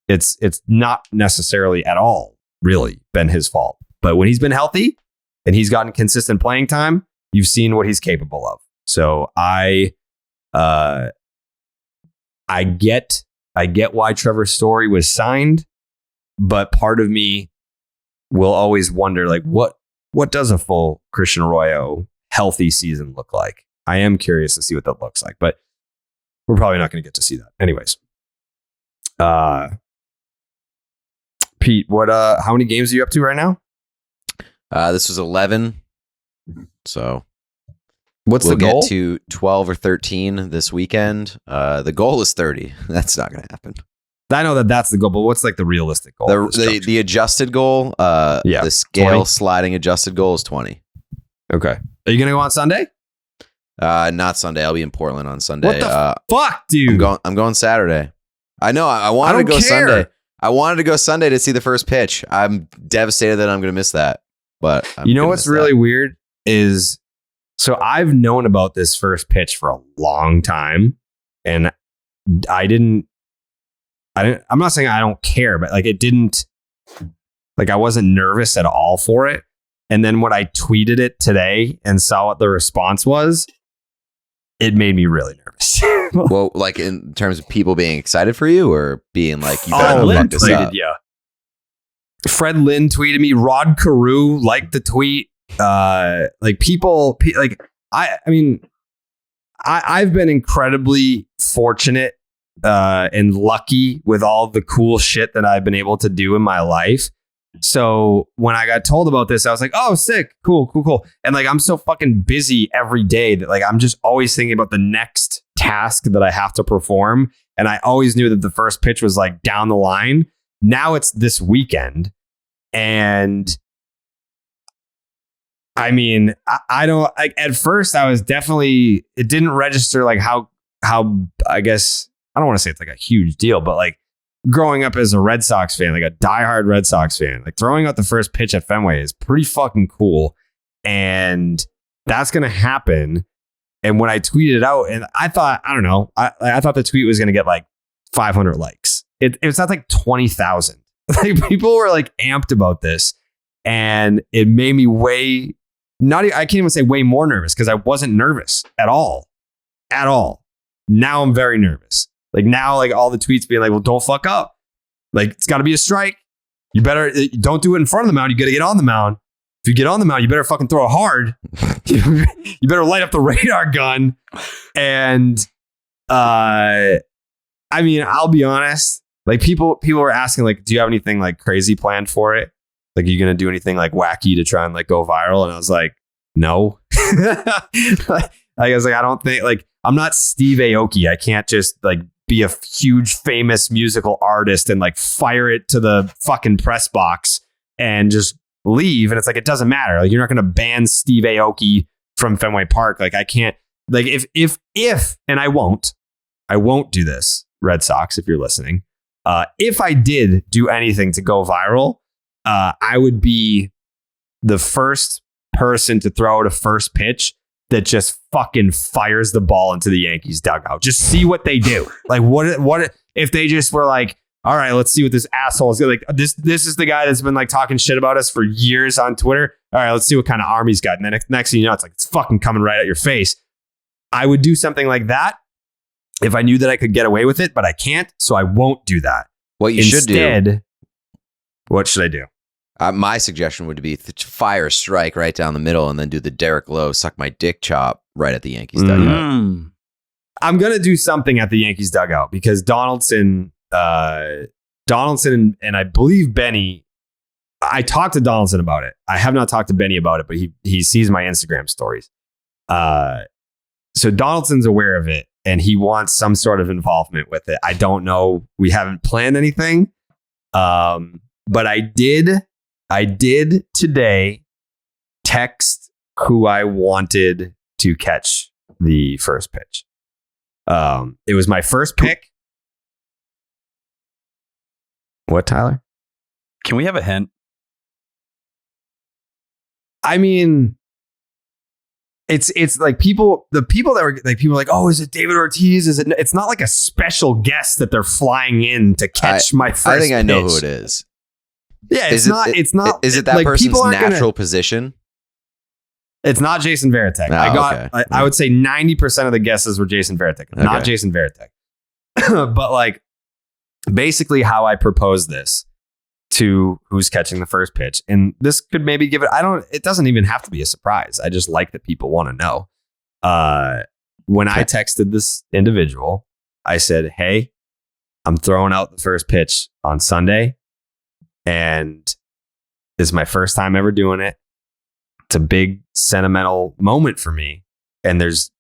it's not necessarily at all really been his fault. But when he's been healthy and he's gotten consistent playing time, you've seen what he's capable of. So I get why Trevor Story was signed, but part of me will always wonder, like, what does a full Christian Arroyo healthy season look like? I am curious to see what that looks like, but we're probably not going to get to see that. Anyways, Pete, how many games are you up to right now? This was 11. So what's we'll the goal? Get to 12 or 13 this weekend. The goal is 30. That's not going to happen. I know that's the goal, but what's like the realistic goal? The adjusted goal, the scale 20? sliding adjusted goal is 20. Okay. Are you going to go on Sunday? Not Sunday. I'll be in Portland on Sunday. What the fuck, dude? I'm going Saturday. I know. I wanted to go Sunday. I wanted to go Sunday to see the first pitch. I'm devastated that I'm going to miss that. But you know what's really weird is, so I've known about this first pitch for a long time, and I'm not saying I don't care, but like I wasn't nervous at all for it. And then when I tweeted it today and saw what the response was, it made me really nervous. Well, like in terms of people being excited for you, or being like, you better fuck this up. Yeah. Fred Lynn tweeted me. Rod Carew liked the tweet. Like people, like I've been incredibly fortunate and lucky with all the cool shit that I've been able to do in my life. So when I got told about this, I was like, oh, sick. Cool. And like, I'm so fucking busy every day that like, I'm just always thinking about the next task that I have to perform. And I always knew that the first pitch was like down the line. Now it's this weekend. And I mean, I don't like, at first I was definitely, it didn't register like how I guess, I don't want to say it's like a huge deal, but like, growing up as a Red Sox fan, like a diehard Red Sox fan, like throwing out the first pitch at Fenway is pretty fucking cool. And that's going to happen. And when I tweeted it out, and I thought, I don't know, I thought the tweet was going to get like 500 likes. It was not like 20,000. Like people were like amped about this. And it made me I can't even say way more nervous, because I wasn't nervous at all. Now I'm very nervous. Like now, like all the tweets being like, well, don't fuck up. Like it's got to be a strike. You better don't do it in front of the mound. You got to get on the mound. If you get on the mound, you better fucking throw it hard. You better light up the radar gun. And I mean, I'll be honest. Like people were asking, like, do you have anything like crazy planned for it? Like, are you gonna do anything like wacky to try and like go viral? And I was like, no. I was like, I don't think, like, I'm not Steve Aoki. I can't just like be a huge famous musical artist and like fire it to the fucking press box and just leave. And it's like, it doesn't matter. Like, you're not going to ban Steve Aoki from Fenway Park. Like, I can't, Like if and I won't do this, Red Sox, if you're listening. If I did do anything to go viral, I would be the first person to throw out a first pitch that just fucking fires the ball into the Yankees dugout. Just see what they do. Like what if they just were like, all right, let's see what this asshole is like. This is the guy that's been like talking shit about us for years on Twitter. All right, let's see what kind of arm he's got. And then next thing you know, it's fucking coming right at your face. I would do something like that if I knew that I could get away with it, but I can't, so I won't do that. What you should do. What should I do? My suggestion would be to fire a strike right down the middle and then do the Derek Lowe suck my dick chop right at the Yankees dugout. I'm going to do something at the Yankees dugout because Donaldson and I believe Benny, I talked to Donaldson about it. I have not talked to Benny about it, but he sees my Instagram stories. So Donaldson's aware of it and he wants some sort of involvement with it. I don't know. We haven't planned anything. But I did today text who I wanted to catch the first pitch. It was my first pick. What, Tyler? Can we have a hint? I mean, it's like the people that were like, people were like, oh, is it David Ortiz? Is it? It's not like a special guest that they're flying in to catch my first pitch. I think I know who it is. Yeah, it's not. Is it that like, person's natural position? It's not Jason Varitek. I would say 90% of the guesses were Jason Varitek, not Jason Varitek. But like, basically, how I propose this to who's catching the first pitch, and this could maybe give it. It doesn't even have to be a surprise. I just like that people want to know. When I texted this individual, I said, "Hey, I'm throwing out the first pitch on Sunday. And this is my first time ever doing it. It's a big sentimental moment for me. And there's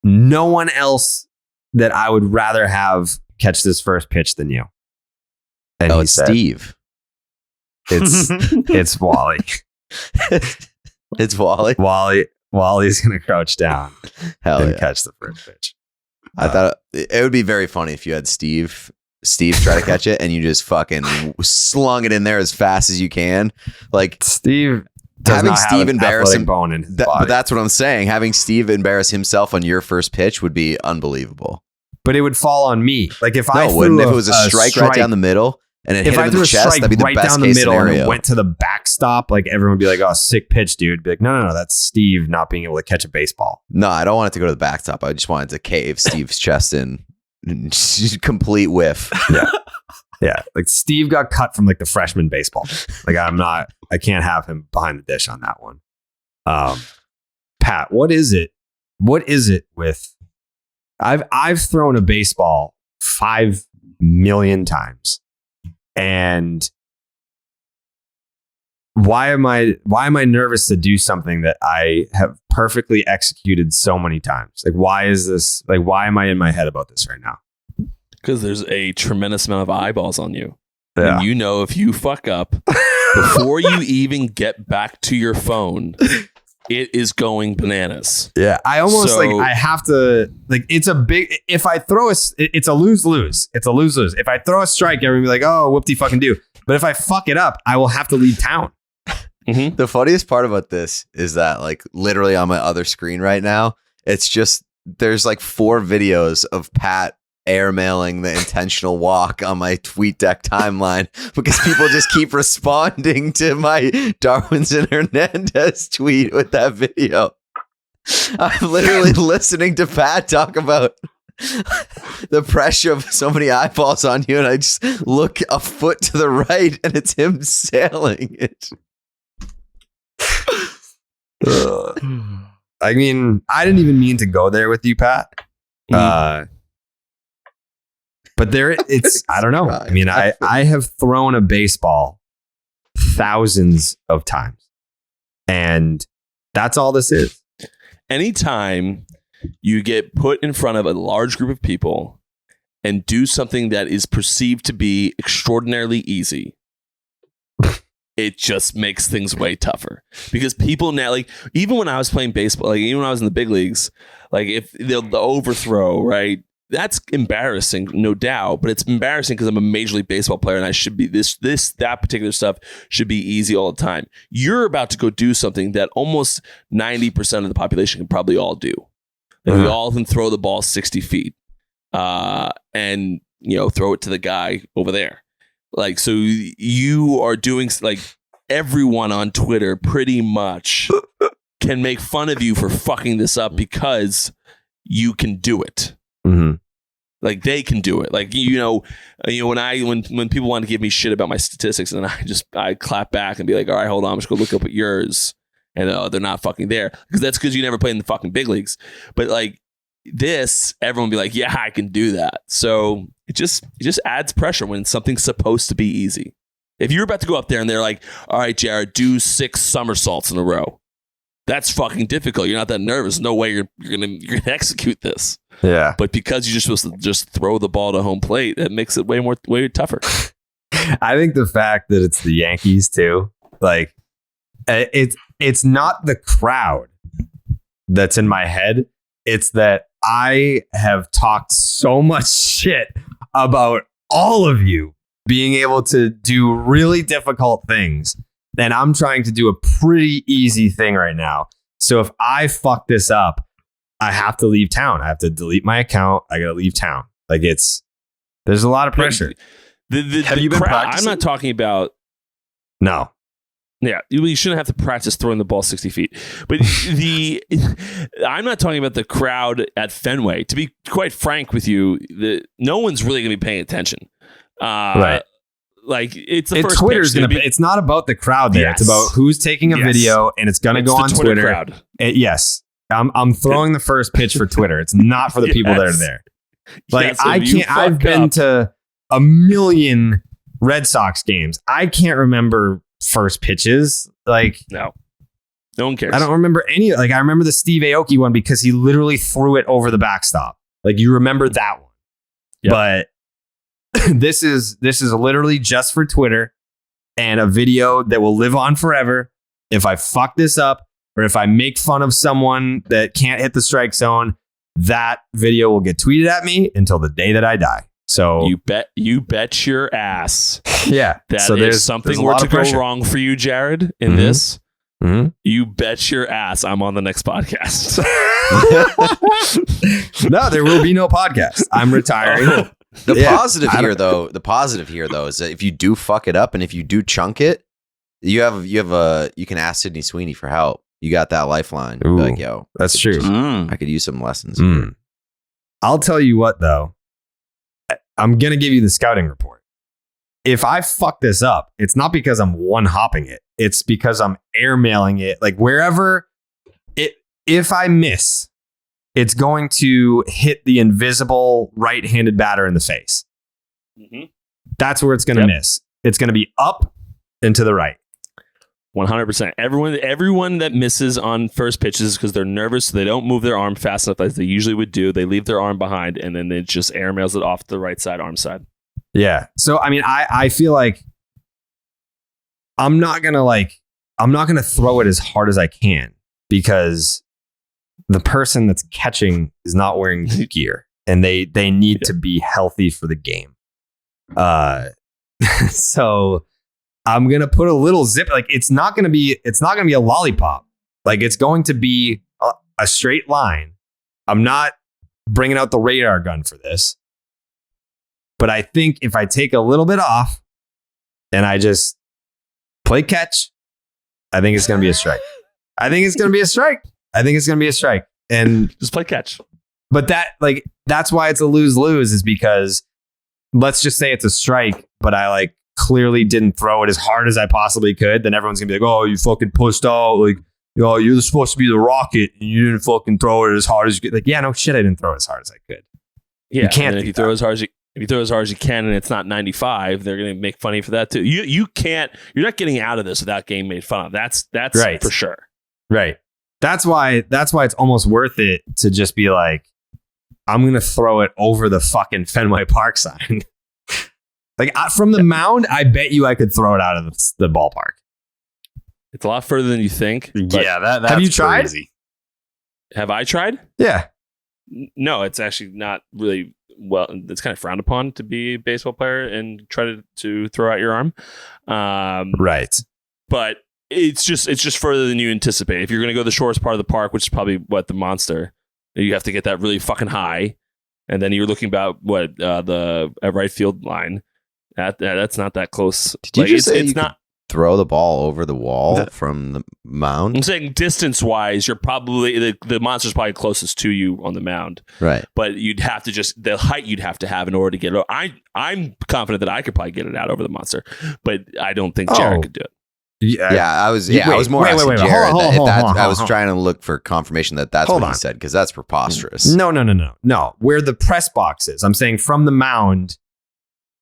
no one else that I would rather have catch this first pitch than you." And he said, Steve. It's Wally. It's Wally. Wally's going to crouch down and catch the first pitch. I thought it would be very funny if you had Steve try to catch it and you just fucking slung it in there as fast as you can. Like Steve having Steve embarrass him bone in his body. But that's what I'm saying. Having Steve embarrass himself on your first pitch would be unbelievable. But it would fall on me. Like if if it was a strike right down the middle and it hit him in the chest, that'd be the best case scenario. And it went to the backstop, like everyone would be like, "Oh, sick pitch, dude." Be like, no, that's Steve not being able to catch a baseball. No, I don't want it to go to the backstop. I just wanted to cave Steve's chest in. Complete whiff. Yeah. Like Steve got cut from like the freshman baseball. Like I can't have him behind the dish on that one. Pat, what is it with I've thrown a baseball 5 million times, and why am I nervous to do something that I have perfectly executed so many times? Like, why am I in my head about this right now? Because there's a tremendous amount of eyeballs on you. Yeah. And you know, if you fuck up before you even get back to your phone, it is going bananas. Yeah. I almost I have to, like, it's a lose-lose. It's a lose-lose. If I throw a strike, everyone will be like, oh, whoop-de fucking do. But if I fuck it up, I will have to leave town. Mm-hmm. The funniest part about this is that, like, literally on my other screen right now, it's just there's like 4 videos of Pat airmailing the intentional walk on my TweetDeck timeline because people just keep responding to my Darwinzon Hernandez tweet with that video. I'm literally listening to Pat talk about the pressure of so many eyeballs on you, and I just look a foot to the right, and it's him sailing it. I mean, I didn't even mean to go there with you, Pat. But it's I don't know. I mean, I have thrown a baseball thousands of times, and that's all this is. Anytime you get put in front of a large group of people and do something that is perceived to be extraordinarily easy, it just makes things way tougher because people now, like, even when I was playing baseball, like even when I was in the big leagues, like if the overthrow, right? That's embarrassing, no doubt, but it's embarrassing because I'm a Major League Baseball player and I should be that particular stuff should be easy all the time. You're about to go do something that almost 90% of the population can probably all do. Like we all can throw the ball 60 feet and, throw it to the guy over there. Like, so you are doing, like, everyone on Twitter pretty much can make fun of you for fucking this up because you can do it. Mm-hmm. Like they can do it. Like, when people want to give me shit about my statistics and I clap back and be like, all right, hold on, I'm just going to look up at yours. And they're not fucking there because that's because you never played in the fucking big leagues. But like this, everyone will be like, yeah, I can do that. So it just adds pressure when something's supposed to be easy. If you're about to go up there and they're like, all right, Jared, do 6 somersaults in a row. That's fucking difficult. You're not that nervous. No way you're gonna execute this. Yeah. But because you're supposed to just throw the ball to home plate, that makes it way tougher. I think the fact that it's the Yankees too, like it's not the crowd that's in my head. It's that I have talked so much shit about all of you being able to do really difficult things. And I'm trying to do a pretty easy thing right now. So if I fuck this up, I have to leave town. I have to delete my account. I got to leave town. Like there's a lot of pressure. Have you been practicing? I'm not talking about. No. Yeah, you shouldn't have to practice throwing the ball 60 feet. But I'm not talking about the crowd at Fenway. To be quite frank with you, no one's really going to be paying attention. Right. Like it's the first Twitter's pitch. It's not about the crowd there. Yes. It's about who's taking a video, and it's going to go on Twitter. Crowd. Yes, I'm throwing the first pitch for Twitter. It's not for the people that are there. Like I can't. I've been to a million Red Sox games. I can't remember first pitches. Like no one cares. I don't remember any. Like I remember the Steve Aoki one because he literally threw it over the backstop. Like you remember that one, but this is literally just for Twitter and a video that will live on forever. If I fuck this up or if I make fun of someone that can't hit the strike zone, that video will get tweeted at me until the day that I die. So you bet your ass. Yeah. That so if something were to go wrong for you, Jared, in this, you bet your ass I'm on the next podcast. No, there will be no podcast. I'm retiring. The positive here though is that if you do fuck it up and if you do chunk it, you can ask Sydney Sweeney for help. You got that lifeline. Ooh, be like, yo, that's true. I could use some lessons here. I'll tell you what though. I'm going to give you the scouting report. If I fuck this up, it's not because I'm one-hopping it. It's because I'm airmailing it. Like wherever if I miss, it's going to hit the invisible right-handed batter in the face. Mm-hmm. That's where it's going to miss. It's going to be up and to the right. 100%. Everyone that misses on first pitches because they're nervous, so they don't move their arm fast enough as they usually would do. They leave their arm behind, and then it just airmails it off the right side, arm side. Yeah. So I mean, I feel like I'm not gonna throw it as hard as I can because the person that's catching is not wearing gear, and they need to be healthy for the game. So I'm gonna put a little zip. Like it's not gonna be a lollipop. Like it's going to be a straight line. I'm not bringing out the radar gun for this, but I think if I take a little bit off and I just play catch, I think it's gonna be a strike. And just play catch. But that's why it's a lose-lose is because let's just say it's a strike, but I clearly didn't throw it as hard as I possibly could. Then everyone's gonna be like, "Oh, you fucking pushed out. Like, you're supposed to be the Rocket, and you didn't fucking throw it as hard as you could." Like, yeah, no shit, I didn't throw it as hard as I could. Yeah, you can't. If you throw as hard as you can, and it's not 95, they're gonna make fun of you for that too. You can't. You're not getting out of this without getting made fun of. That's right. For sure. Right. That's why it's almost worth it to just be like, I'm going to throw it over the fucking Fenway Park sign. From the mound, I bet you I could throw it out of the ballpark. It's a lot further than you think. Yeah, that's have you tried? crazy. Have I tried? Yeah. No, it's actually not really well. It's kind of frowned upon to be a baseball player and try to throw out your arm. Right. But it's just further than you anticipate. If you're going to go the shortest part of the park, which is probably the Monster, you have to get that really fucking high, and then you're looking about the right field line. That's not that close. Did you just say it's you not. Throw the ball over the wall from the mound? I'm saying distance wise, you're probably the Monster's probably closest to you on the mound, right? But you'd have to the height you'd have to have in order to get it. I'm confident that I could probably get it out over the Monster, but I don't think Jared could do it. Yeah, I was more asking Jared. I was trying to look for confirmation that's what he said, because that's preposterous. No. Where the press box is, I'm saying from the mound,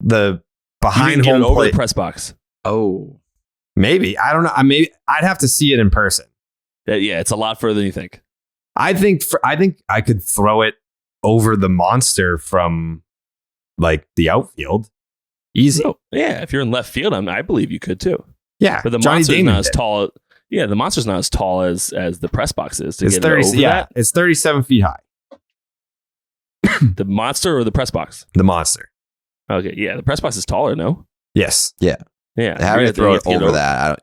the behind home over plate the press box. Oh. Maybe. I don't know. Maybe I'd have to see it in person. Yeah, it's a lot further than you think. I think I could throw it over the Monster from like the outfield. Easy. Oh, yeah, if you're in left field, I believe you could too. Yeah, but the Monster's not as tall. Yeah, the Monster's not as tall as the press box is. It's 30. Yeah, it's 37 feet high. The Monster or the press box? The Monster. Okay, yeah, the press box is taller. No. Yes. Yeah. Yeah, having to throw it over that, I don't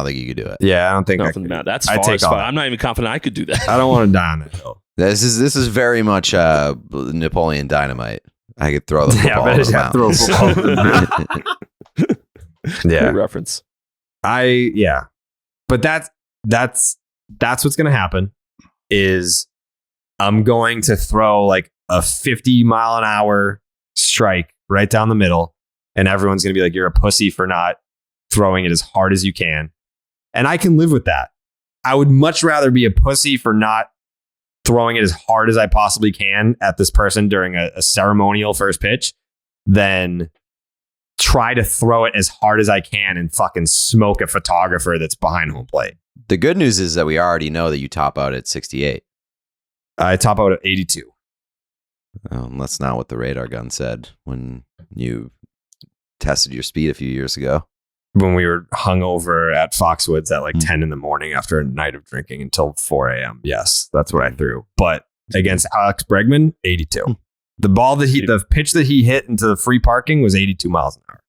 think you could do it. Yeah, I don't think that's far as far. I'm not even confident I could do that. I don't want to die on that hill. This is very much Napoleon Dynamite. I could throw the football over the mound. Yeah, good reference. But that's what's gonna happen. Is I'm going to throw like a 50-mile-an-hour strike right down the middle. And everyone's going to be like, you're a pussy for not throwing it as hard as you can. And I can live with that. I would much rather be a pussy for not throwing it as hard as I possibly can at this person during a ceremonial first pitch than try to throw it as hard as I can and fucking smoke a photographer that's behind home plate. The good news is that we already know that you top out at 68. I top out at 82. That's not what the radar gun said when you tested your speed a few years ago. When we were hungover at Foxwoods at like 10 in the morning after a night of drinking until 4 a.m. Yes, that's what I threw. But against Alex Bregman, 82. The pitch that he hit into the free parking was 82 miles an hour.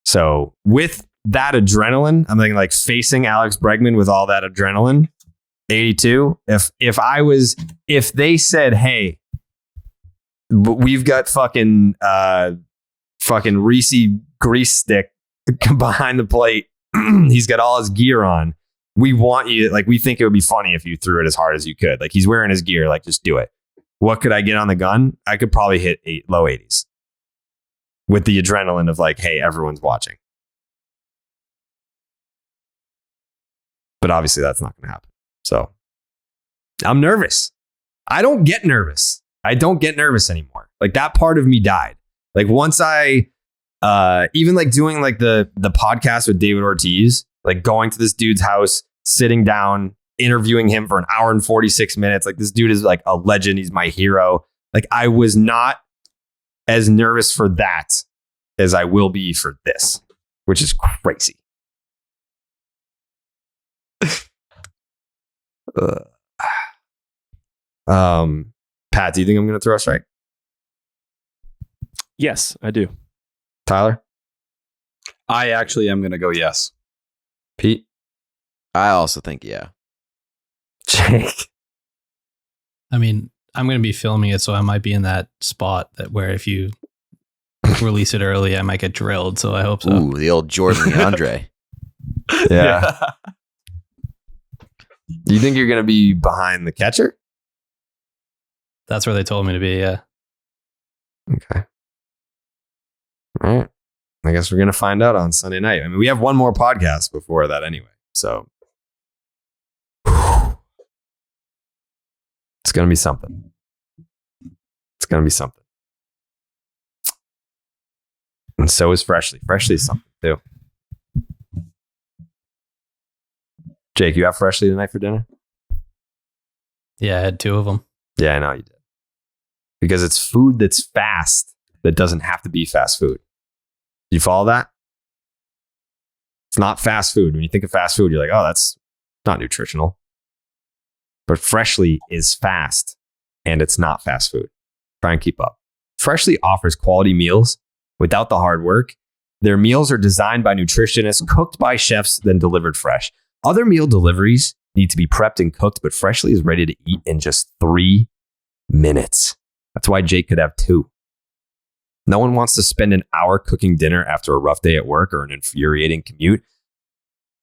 So with that adrenaline, I'm thinking like facing Alex Bregman with all that adrenaline, 82. If they said, hey, we've got fucking Reese grease stick behind the plate. He's got all his gear on. We want you, like, we think it would be funny if you threw it as hard as you could. Like, he's wearing his gear, like, just do it. What could I get on the gun? I could probably hit low 80s with the adrenaline of like, hey, everyone's watching. But obviously that's not going to happen. So I'm nervous. I don't get nervous. I don't get nervous anymore. Like, that part of me died. Like, once I, even like doing like the podcast with David Ortiz, like going to this dude's house, sitting down, interviewing him for an hour and 46 minutes. Like, this dude is like a legend. He's my hero. Like, I was not as nervous for that as I will be for this, which is crazy. Pat, do you think I'm going to throw a strike? Yes, I do. Tyler? I actually am going to go yes. Pete? I also think yeah. Jake? I mean, I'm going to be filming it, so I might be in that spot that where if you release it early, I might get drilled. So I hope so. Ooh, the old Jordan Leandre. Yeah. Do you think you're going to be behind the catcher? That's where they told me to be. Yeah. Okay. All right. I guess we're going to find out on Sunday night. I mean, we have one more podcast before that anyway. So it's going to be something. It's going to be something. And so is Freshly. Freshly is something too. Jake, you have Freshly tonight for dinner? Yeah, I had 2 of them. Yeah, I know you did. Because it's food that's fast that doesn't have to be fast food. Do you follow that? It's not fast food. When you think of fast food, you're like, oh, that's not nutritional. But Freshly is fast, and it's not fast food. Try and keep up. Freshly offers quality meals without the hard work. Their meals are designed by nutritionists, cooked by chefs, then delivered fresh. Other meal deliveries need to be prepped and cooked, but Freshly is ready to eat in just 3 minutes. That's why Jake could have 2. No one wants to spend an hour cooking dinner after a rough day at work or an infuriating commute.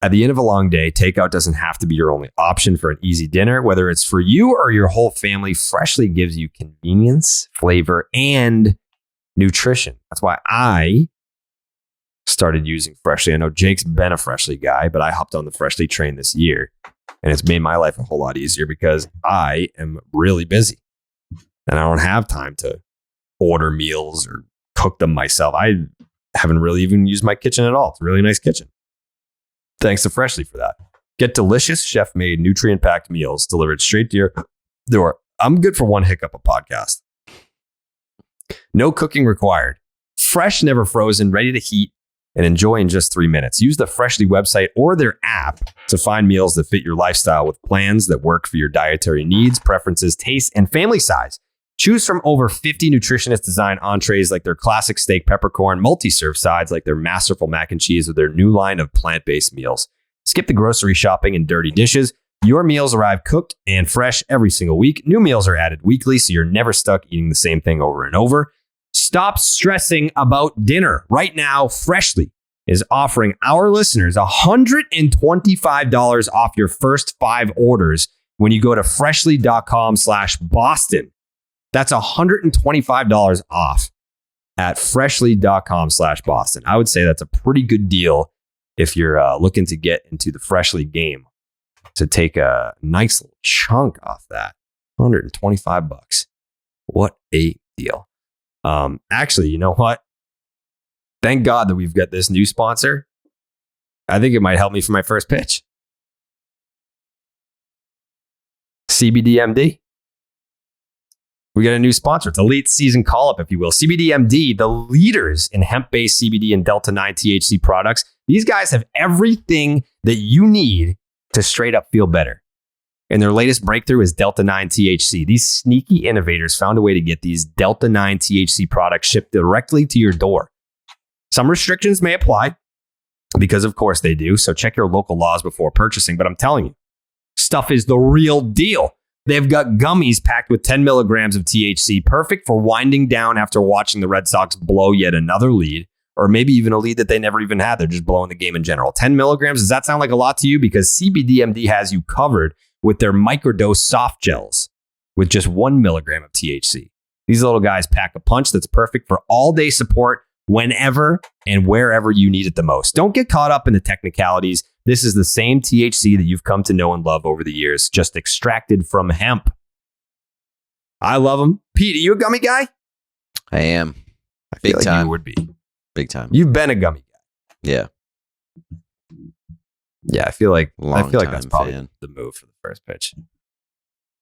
At the end of a long day, takeout doesn't have to be your only option for an easy dinner. Whether it's for you or your whole family, Freshly gives you convenience, flavor, and nutrition. That's why I started using Freshly. I know Jake's been a Freshly guy, but I hopped on the Freshly train this year, and it's made my life a whole lot easier because I am really busy and I don't have time to order meals or cook them myself. I haven't really even used my kitchen at all. It's a really nice kitchen. Thanks to Freshly for that. Get delicious, chef-made, nutrient-packed meals delivered straight to your door. I'm good for one hiccup a podcast. No cooking required. Fresh, never frozen, ready to heat and enjoy in just 3 minutes. Use the Freshly website or their app to find meals that fit your lifestyle with plans that work for your dietary needs, preferences, tastes, and family size. Choose from over 50 nutritionist-designed entrees like their classic steak peppercorn, multi-serve sides like their masterful mac and cheese, or their new line of plant-based meals. Skip the grocery shopping and dirty dishes. Your meals arrive cooked and fresh every single week. New meals are added weekly, so you're never stuck eating the same thing over and over. Stop stressing about dinner. Right now, Freshly is offering our listeners $125 off your first 5 orders when you go to freshly.com/Boston. That's $125 off at freshly.com/Boston. I would say that's a pretty good deal if you're looking to get into the Freshly game, to take a nice little chunk off that. $125. What a deal. Actually, you know what? Thank God that we've got this new sponsor. I think it might help me for my first pitch. CBDMD. We got a new sponsor. It's a late season call-up, if you will. CBDMD, the leaders in hemp-based CBD and Delta-9 THC products. These guys have everything that you need to straight up feel better. And their latest breakthrough is Delta-9 THC. These sneaky innovators found a way to get these Delta-9 THC products shipped directly to your door. Some restrictions may apply, because of course they do. So check your local laws before purchasing. But I'm telling you, stuff is the real deal. They've got gummies packed with 10 milligrams of THC, perfect for winding down after watching the Red Sox blow yet another lead, or maybe even a lead that they never even had. They're just blowing the game in general. 10 milligrams, does that sound like a lot to you? Because CBDMD has you covered with their microdose soft gels with just 1 milligram of THC. These little guys pack a punch that's perfect for all-day support whenever and wherever you need it the most. Don't get caught up in the technicalities. This is the same THC that you've come to know and love over the years, just extracted from hemp. I love them. Pete, are you a gummy guy? I am. I feel Big like time. you would be. Big time. You've been a gummy guy. Yeah. Yeah, I feel like Long-time that's probably fan. the move for the first pitch.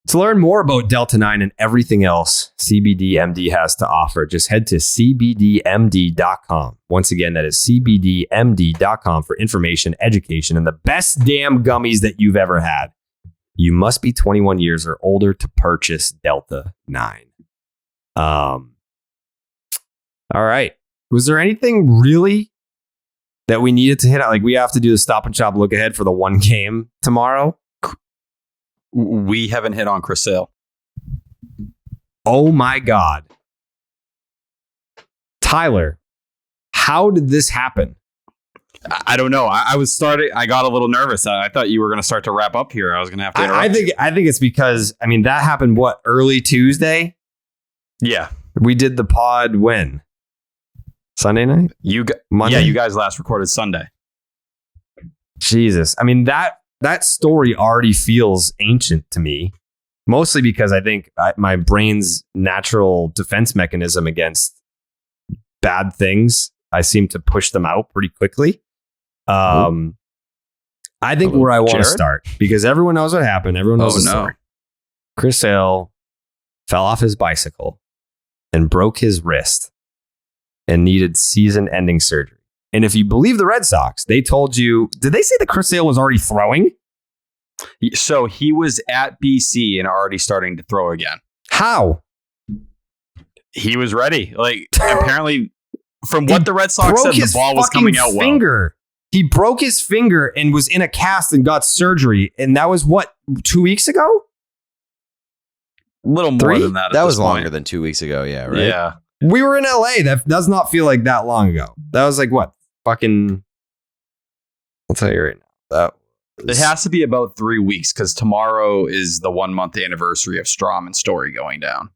To learn more about Delta-9 and everything else CBDMD has to offer, just head to cbdmd.com. Once again, that is cbdmd.com for information, education, and the best damn gummies that you've ever had. You must be 21 years or older to purchase Delta-9. All right. Was there anything really that we needed to hit on? Like, we have to do the Stop and Shop look ahead for the one game tomorrow. We haven't hit on Chris Sale. Oh my God. Tyler, how did this happen? I don't know. I got a little nervous. I thought you were going to start to wrap up here. I was going to have to interrupt. I think it's because, I mean, that happened, early Tuesday? Yeah. We did the pod when? Sunday night? Monday? Yeah, you guys last recorded Sunday. Jesus. I mean, that story already feels ancient to me, mostly because I think my brain's natural defense mechanism against bad things, I seem to push them out pretty quickly. I think where I want to start, because everyone knows what happened. Everyone knows the story. Chris Sale fell off his bicycle and broke his wrist and needed season-ending surgery. And if you believe the Red Sox, they told you, did they say that Chris Sale was already throwing? So he was at BC and already starting to throw again. How? He was ready. Like, apparently, from what the Red Sox said, the ball was coming out finger. Well. He broke his finger and was in a cast and got surgery. And that was what, 2 weeks ago? A little more than that. That was longer than 2 weeks ago. Yeah, right. Yeah. We were in LA. That does not feel like that long ago. That was like what? Fucking. I'll tell you right now. It has to be about 3 weeks because tomorrow is the 1 month anniversary of Strom and Story going down.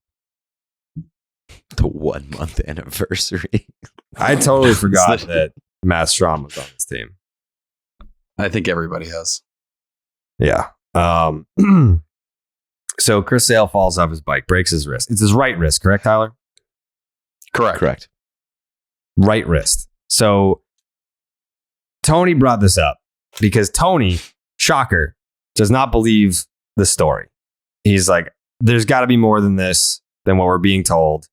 The 1 month anniversary. I totally forgot that Matt Strom was on this team. I think everybody has. Yeah. So Chris Sale falls off his bike, breaks his wrist. It's his right wrist, correct, Tyler? Correct. Right wrist. So Tony brought this up because Tony, shocker, does not believe the story. He's like, there's got to be more than this, than what we're being told.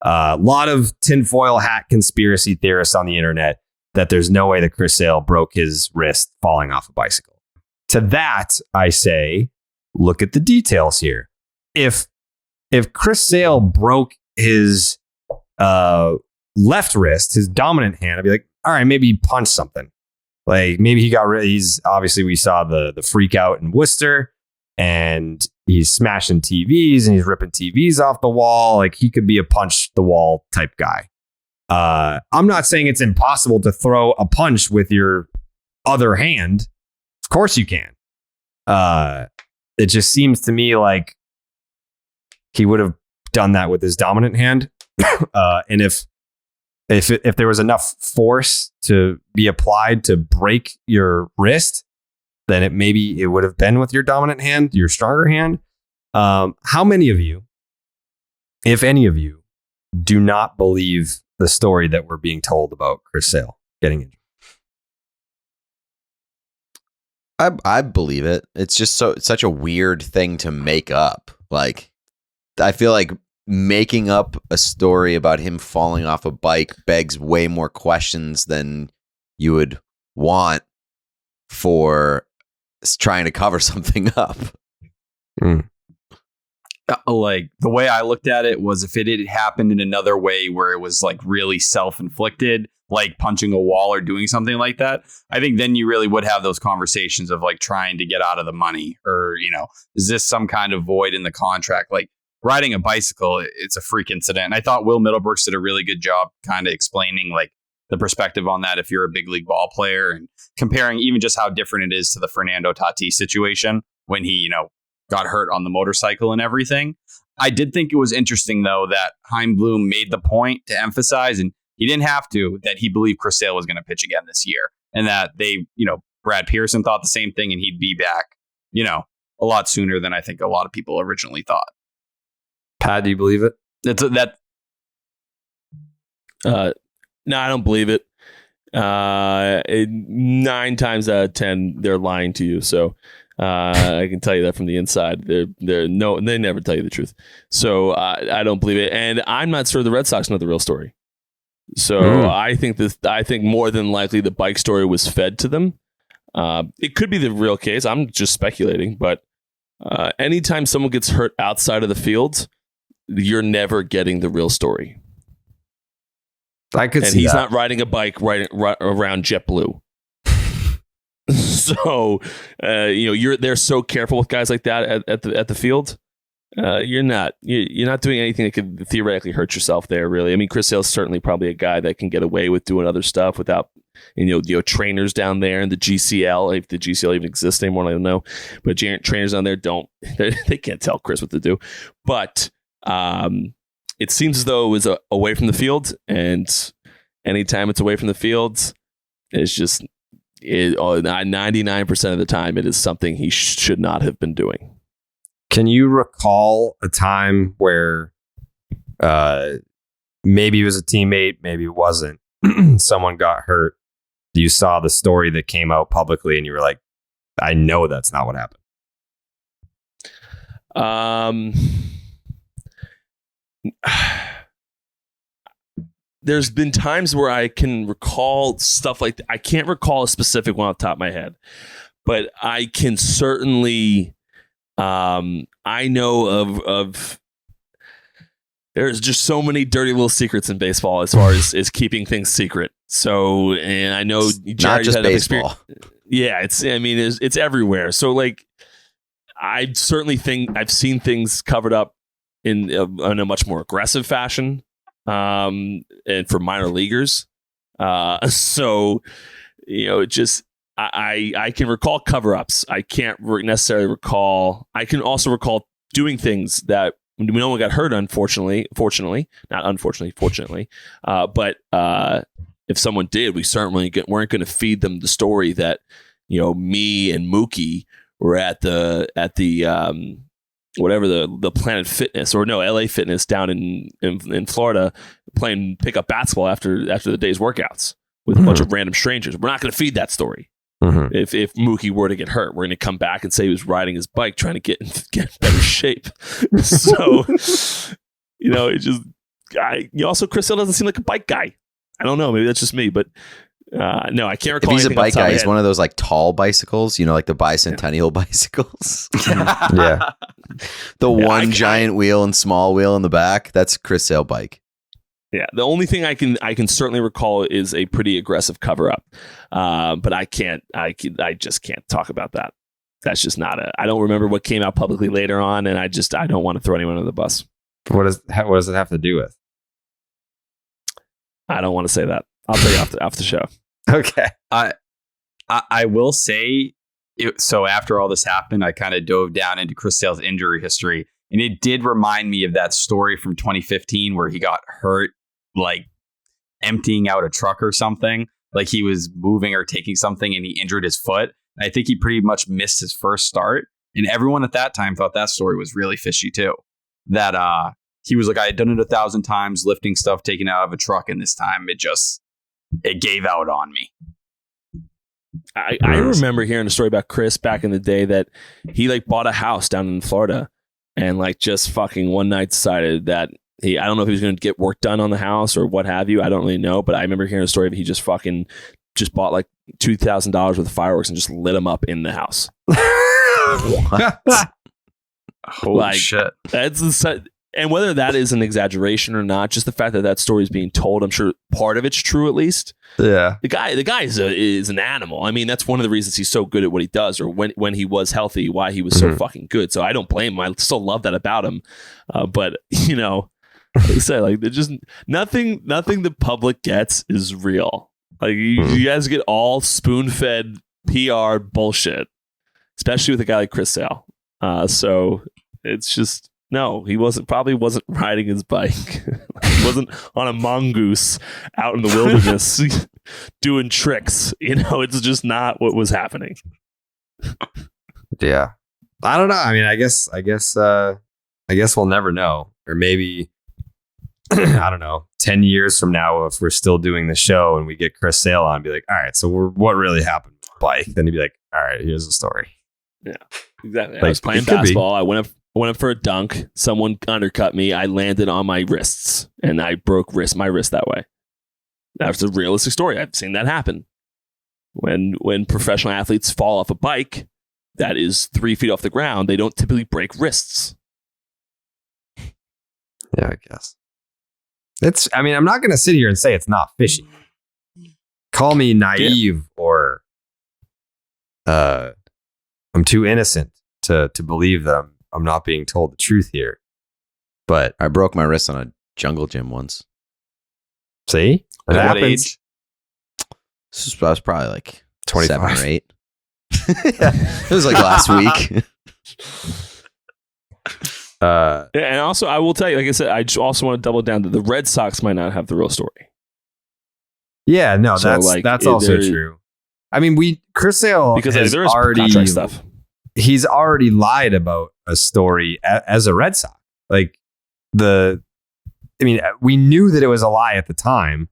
A lot of tinfoil hat conspiracy theorists on the internet that there's no way that Chris Sale broke his wrist falling off a bicycle. To that, I say, look at the details here. If Chris Sale broke his left wrist, his dominant hand, I'd be like, all right, maybe he punched something. Like maybe he got rid. He's obviously, we saw the freak out in Worcester, and he's smashing TVs and he's ripping TVs off the wall. Like he could be a punch the wall type guy. I'm not saying it's impossible to throw a punch with your other hand. Of course you can. It just seems to me like he would have done that with his dominant hand. And if there was enough force to be applied to break your wrist, then maybe it would have been with your dominant hand, your stronger hand. How many of you, if any of you, do not believe the story that we're being told about Chris Sale getting injured? I believe it. It's just such a weird thing to make up. Like, I feel like making up a story about him falling off a bike begs way more questions than you would want for trying to cover something up. Like the way I looked at it was if it had happened in another way where it was like really self-inflicted, like punching a wall or doing something like that, I think then you really would have those conversations of like trying to get out of the money, or, you know, is this some kind of void in the contract? Like riding a bicycle, it's a freak incident. And I thought Will Middlebrooks did a really good job kind of explaining like the perspective on that if you're a big league ball player, and comparing even just how different it is to the Fernando Tatis situation when he, you know, got hurt on the motorcycle and everything. I did think it was interesting, though, that Chaim Bloom made the point to emphasize, and he didn't have to, that he believed Chris Sale was going to pitch again this year, and that they, you know, Brad Pearson thought the same thing, and he'd be back, you know, a lot sooner than I think a lot of people originally thought. Pat, do you believe it? No, I don't believe it. 9 times out of 10, they're lying to you. So I can tell you that from the inside. They never tell you the truth. So I don't believe it, and I'm not sure the Red Sox know the real story. So I think more than likely the bike story was fed to them. It could be the real case. I'm just speculating, but anytime someone gets hurt outside of the field, you're never getting the real story. I could see that. And he's not riding a bike right around JetBlue. So, they're so careful with guys like that at the field. You're not doing anything that could theoretically hurt yourself there, really. I mean, Chris Sale's certainly probably a guy that can get away with doing other stuff without, trainers down there in the GCL, if the GCL even exists anymore, I don't know. But trainers down there they can't tell Chris what to do. But it seems as though it was away from the field, and anytime it's away from the field, it's just 99% of the time it is something he should not have been doing. Can you recall a time where maybe it was a teammate, maybe it wasn't, someone got hurt, you saw the story that came out publicly, and you were like, I know that's not what happened? there's been times where I can recall stuff like that. I can't recall a specific one off the top of my head, but I can certainly, I know of there's just so many dirty little secrets in baseball as far as keeping things secret. So, and I know Jared, not just baseball. Yeah, it's everywhere. So like, I certainly think I've seen things covered up in a much more aggressive fashion, and for minor leaguers. So, it just, I can recall cover-ups. I can't necessarily recall. I can also recall doing things that no one got hurt, fortunately. But if someone did, we certainly weren't going to feed them the story that, me and Mookie were at the whatever the Planet Fitness LA Fitness down in Florida playing pickup basketball after the day's workouts with a bunch of random strangers. We're not going to feed that story. Mm-hmm. If Mookie were to get hurt, we're going to come back and say he was riding his bike trying to get in better shape. So, it just, also Chris Sale doesn't seem like a bike guy. I don't know. Maybe that's just me, but no, I can't recall. If he's a bike guy, he's one of those like tall bicycles, like the bicentennial bicycles. Yeah. The giant wheel and small wheel in the back. That's Chris Sale bike. Yeah, the only thing I can certainly recall is a pretty aggressive cover up, but I just can't talk about that. That's just not I don't remember what came out publicly later on, and I don't want to throw anyone under the bus. What does it have to do with? I don't want to say that. I'll tell you off the show. Okay. I will say. So after all this happened, I kind of dove down into Chris Sale's injury history, and it did remind me of that story from 2015 where he got hurt, like emptying out a truck or something. Like he was moving or taking something and he injured his foot. And I think he pretty much missed his first start. And everyone at that time thought that story was really fishy too. That he was like, I had done it 1,000 times, lifting stuff taken out of a truck, and this time it gave out on me. I remember hearing a story about Chris back in the day that he like bought a house down in Florida and like just fucking one night decided that I don't know if he was going to get work done on the house or what have you. I don't really know, but I remember hearing a story of he just bought like $2,000 worth of fireworks and just lit them up in the house. What? Holy shit. And whether that is an exaggeration or not, just the fact that story is being told, I'm sure part of it's true at least. Yeah. The guy is an animal. I mean, that's one of the reasons he's so good at what he does, or when he was healthy, why he was so fucking good. So I don't blame him. I still love that about him. But like I said, like there's just nothing the public gets is real. Like you guys get all spoon-fed PR bullshit, especially with a guy like Chris Sale. So it's just. No, he probably wasn't riding his bike. He wasn't on a mongoose out in the wilderness doing tricks. It's just not what was happening. Yeah. I don't know. I mean, I guess we'll never know. Or maybe, I don't know, 10 years from now, if we're still doing the show and we get Chris Sale on, be like, all right, so what really happened with the bike? Then he'd be like, all right, here's the story. Yeah, exactly. I was playing basketball. I went up for a dunk. Someone undercut me. I landed on my wrists and I broke my wrist that way. That's a realistic story. I've seen that happen. When professional athletes fall off a bike that is 3 feet off the ground, they don't typically break wrists. Yeah, I guess. I'm not going to sit here and say it's not fishy. Call me naive or I'm too innocent to believe that I'm not being told the truth here. But I broke my wrist on a jungle gym once. See? That happens. I was probably like 25. 7 or 8. It was like last week. And also, I will tell you, like I said, I just also want to double down that the Red Sox might not have the real story. Yeah, no, that's also true. I mean, Chris Sale because has there is already contract stuff. He's already lied about a story as a Red Sox. Like we knew that it was a lie at the time,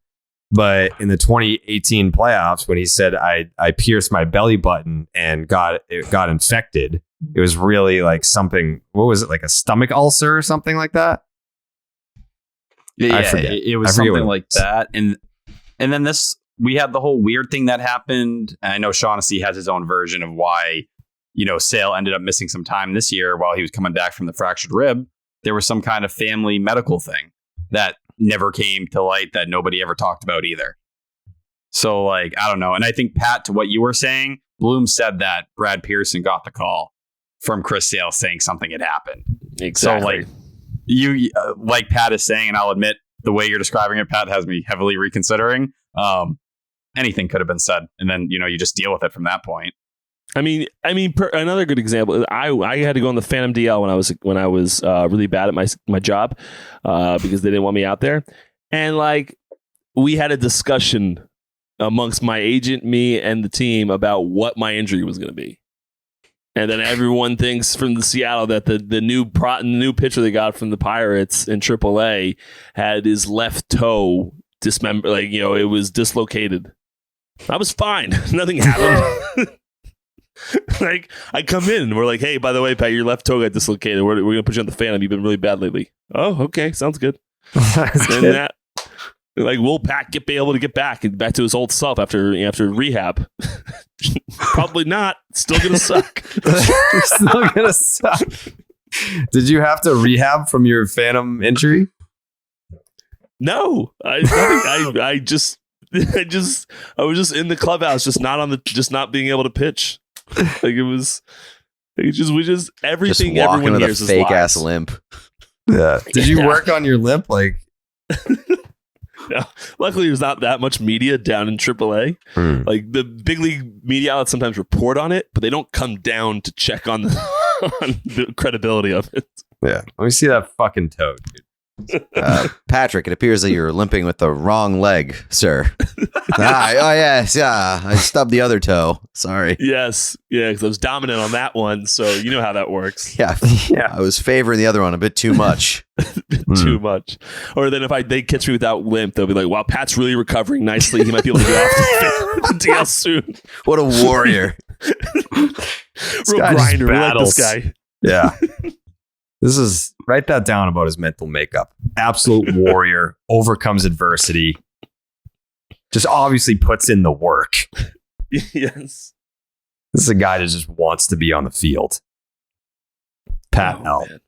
but in the 2018 playoffs, when he said I pierced my belly button and got infected, it was really like something. What was it, like a stomach ulcer or something like that? Yeah, I forget. it was I forget something what like it was. that. And then we had the whole weird thing that happened. And I know Shaughnessy has his own version of why, Sale ended up missing some time this year while he was coming back from the fractured rib. There was some kind of family medical thing that never came to light that nobody ever talked about either. So, like, I don't know. And I think, Pat, to what you were saying, Bloom said that Brad Pearson got the call from Chris Sale saying something had happened. Exactly. So, like, you, like Pat is saying, and I'll admit the way you're describing it, Pat, has me heavily reconsidering. Anything could have been said. And then, you just deal with it from that point. I mean, another good example. I had to go on the Phantom DL when I was really bad at my job because they didn't want me out there, and like we had a discussion amongst my agent, me, and the team about what my injury was going to be, and then everyone thinks from the Seattle that the new pitcher they got from the Pirates in AAA had his left toe dismembered, like it was dislocated. I was fine, nothing happened. Like I come in and we're like, hey, by the way, Pat, your left toe got dislocated. We're gonna put you on the Phantom. You've been really bad lately. Oh, okay, sounds good. And like, will Pat be able to get back to his old self after rehab? Probably not. Still gonna suck. Still gonna suck. Did you have to rehab from your Phantom injury? No, I was just in the clubhouse, just not being able to pitch. Like everything just walking everyone with hears a is fake lies. ass limp. Yeah. Did you work on your limp? Like, No. Luckily, there's not that much media down in AAA. Like the big league media outlets sometimes report on it, but they don't come down to check on the credibility of it. yeah. Let me see that fucking toe, dude. Patrick, it appears that you're limping with the wrong leg, sir. Yes, yeah. I stubbed the other toe. Sorry. Yes, yeah, because I was dominant on that one, so you know how that works. Yeah, I was favoring the other one a bit too much. Too much. Or then if they catch me without limp, they'll be like, "Wow, Pat's really recovering nicely. He might be able to get off the DL soon." What a warrior! Real grinder. We like this guy. Yeah. Write that down about his mental makeup. Absolute warrior, overcomes adversity, just obviously puts in the work. Yes. This is a guy that just wants to be on the field. Pat L. Man.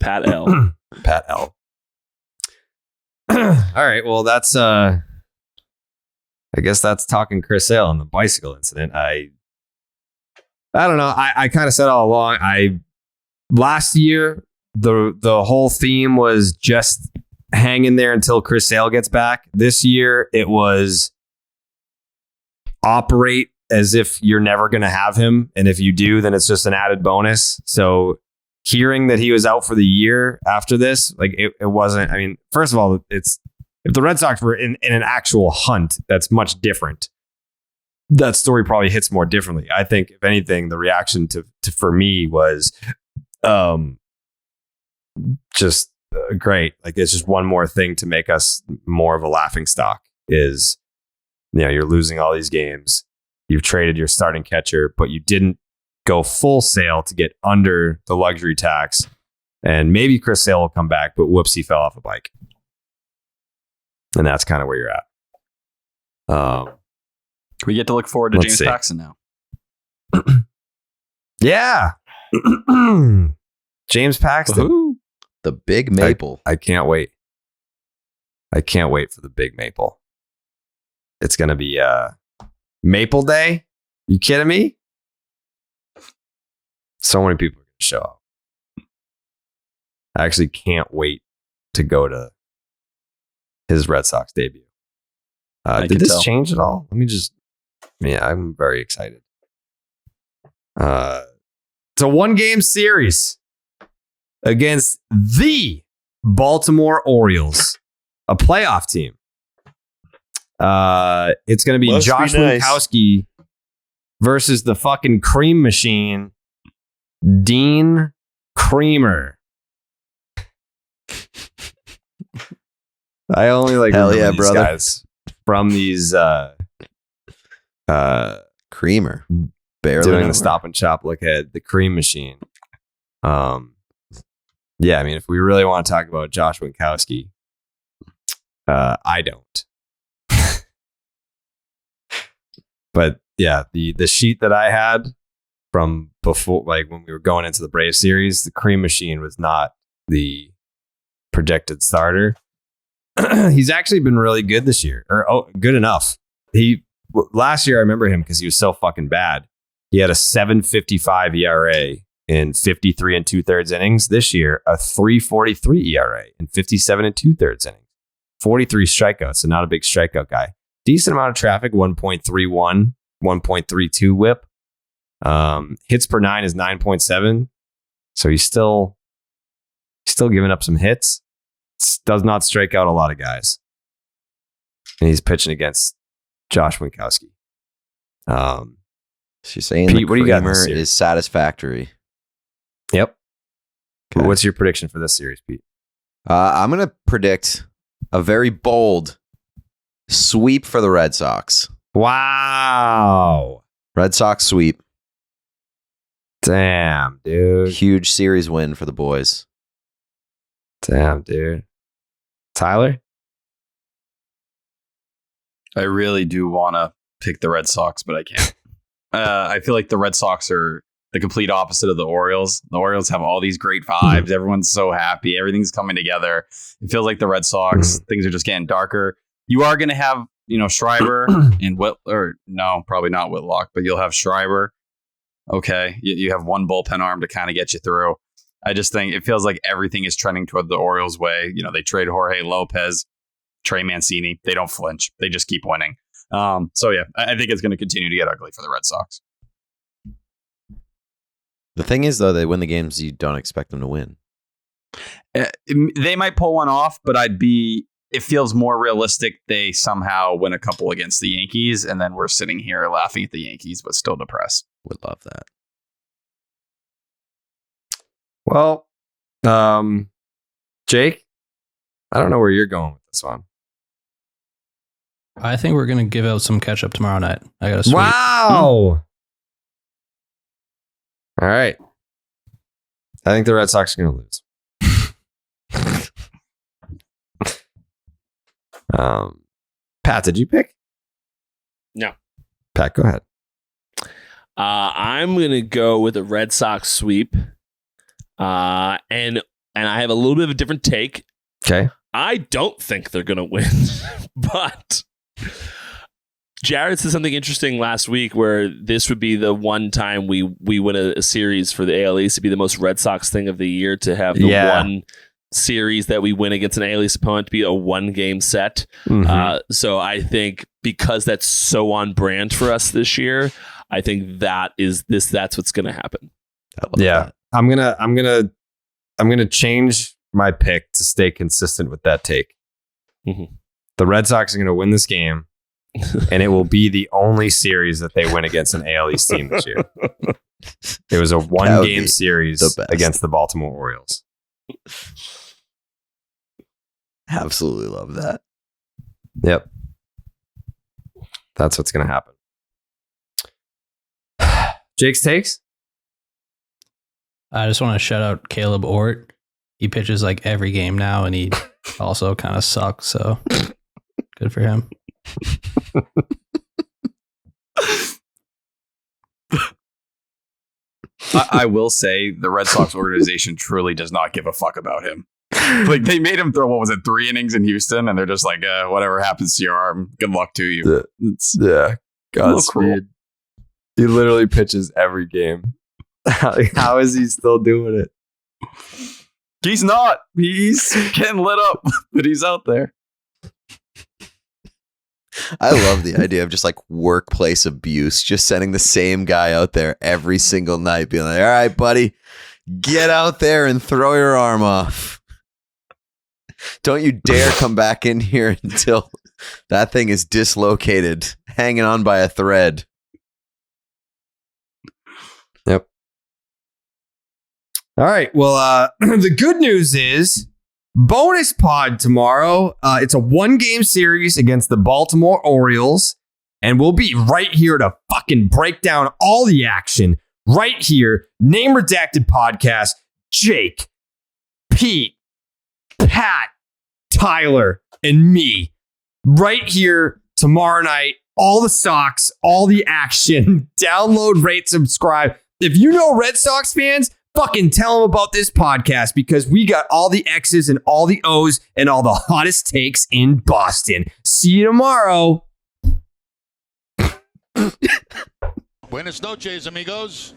Pat L. Pat L. All right. Well, that's I guess that's talking Chris Sale on the bicycle incident. I don't know. I kind of said all along. Last year the whole theme was just hang in there until Chris Sale gets back. This year it was operate as if you're never going to have him, and if you do, then it's just an added bonus. So hearing that he was out for the year after this, like it wasn't. I mean, first of all, if the Red Sox were in an actual hunt, that's much different. That story probably hits more differently. I think, if anything, the reaction to for me was just great. Like, it's just one more thing to make us more of a laughing stock. Is, you're losing all these games. You've traded your starting catcher, but you didn't go full Sale to get under the luxury tax. And maybe Chris Sale will come back, but whoops, he fell off a bike. And that's kind of where you're at. We get to look forward to Let's James see. Paxton now. Yeah. James Paxton. Woohoo. The Big Maple. I can't wait. I can't wait for the Big Maple. It's going to be Maple Day. You kidding me? So many people are going to show up. I actually can't wait to go to his Red Sox debut. Did this change at all? I'm very excited. It's a 1-game series against the Baltimore Orioles, a playoff team. It's going to be Josh Winkowski versus the fucking cream machine, Dean Creamer. I only Hell yeah, these brother. guys from these Creamer. Barely doing over. the Stop and Shop look at the cream machine. Yeah, I mean, if we really want to talk about Josh Winkowski, I don't. But yeah, the sheet that I had from before, like when we were going into the Braves series, the cream machine was not the projected starter. He's actually been really good this year, or good enough. Last year I remember him because he was so fucking bad. He had a 7.55 ERA in 53 and 2/3 innings. This year, a 3.43 ERA in 57 and 2/3 innings. 43 strikeouts, so not a big strikeout guy. Decent amount of traffic, 1.31, 1.32 whip. Hits per 9 is 9.7. So he's still giving up some hits. Does not strike out a lot of guys. And he's pitching against Josh Winkowski. She's saying Pete, the what do you got in this creamer series? is satisfactory. Yep. Okay. What's your prediction for this series, Pete? I'm going to predict a very bold sweep for the Red Sox. Wow. Red Sox sweep. Damn, dude. Huge series win for the boys. Damn, dude. Tyler? I really do want to pick the Red Sox, but I can't. I feel like the Red Sox are the complete opposite of the Orioles. The Orioles have all these great vibes. Everyone's so happy. Everything's coming together. It feels like the Red Sox, things are just getting darker. You are going to have, Schreiber and probably not Whitlock, but you'll have Schreiber. Okay. You have one bullpen arm to kind of get you through. I just think it feels like everything is trending toward the Orioles' way. They trade Jorge Lopez, Trey Mancini. They don't flinch. They just keep winning. So yeah, I think it's going to continue to get ugly for the Red Sox. The thing is, though, they win the games you don't expect them to win. They might pull one off, but it feels more realistic they somehow win a couple against the Yankees, and then we're sitting here laughing at the Yankees, but still depressed. Would love that. Well, Jake, I don't know where you're going with this one. I think we're going to give out some ketchup tomorrow night. I got a sweet. Wow. All right. I think the Red Sox are going to lose. Pat, did you pick? No. Pat, go ahead. I'm going to go with a Red Sox sweep. And I have a little bit of a different take. Okay. I don't think they're going to win, but Jared said something interesting last week where this would be the one time we win a series for the AL East to be the most Red Sox thing of the year, to have the one series that we win against an AL East opponent to be a one-game set. Mm-hmm. So I think because that's so on brand for us this year, I think that's what's going to happen. Yeah. I'm gonna change my pick to stay consistent with that take. Mm-hmm. The Red Sox are going to win this game, and it will be the only series that they win against an AL East team this year. It was a one-game series against the Baltimore Orioles. Absolutely love that. Yep. That's what's going to happen. Jake's takes? I just want to shout out Caleb Ort. He pitches like every game now, and he also kind of sucks. So good for him. I will say the Red Sox organization truly does not give a fuck about him. Like, they made him throw, 3 innings in Houston, and they're just like, whatever happens to your arm, good luck to you. Yeah. Godspeed. He literally pitches every game. How is he still doing it? He's not. He's getting lit up, but he's out there. I love the idea of just like workplace abuse, just sending the same guy out there every single night, being like, all right, buddy, get out there and throw your arm off. Don't you dare come back in here until that thing is dislocated, hanging on by a thread. Yep. All right. Well, the good news is bonus pod tomorrow. It's a 1-game series against the Baltimore Orioles, and we'll be right here to fucking break down all the action right here. Name Redacted Podcast. Jake, Pete, Pat, Tyler, and me right here tomorrow night. All the Sox, all the action. Download, rate, subscribe. If you know Red Sox fans, fucking tell them about this podcast because we got all the X's and all the O's and all the hottest takes in Boston. See you tomorrow. Buenas noches, amigos.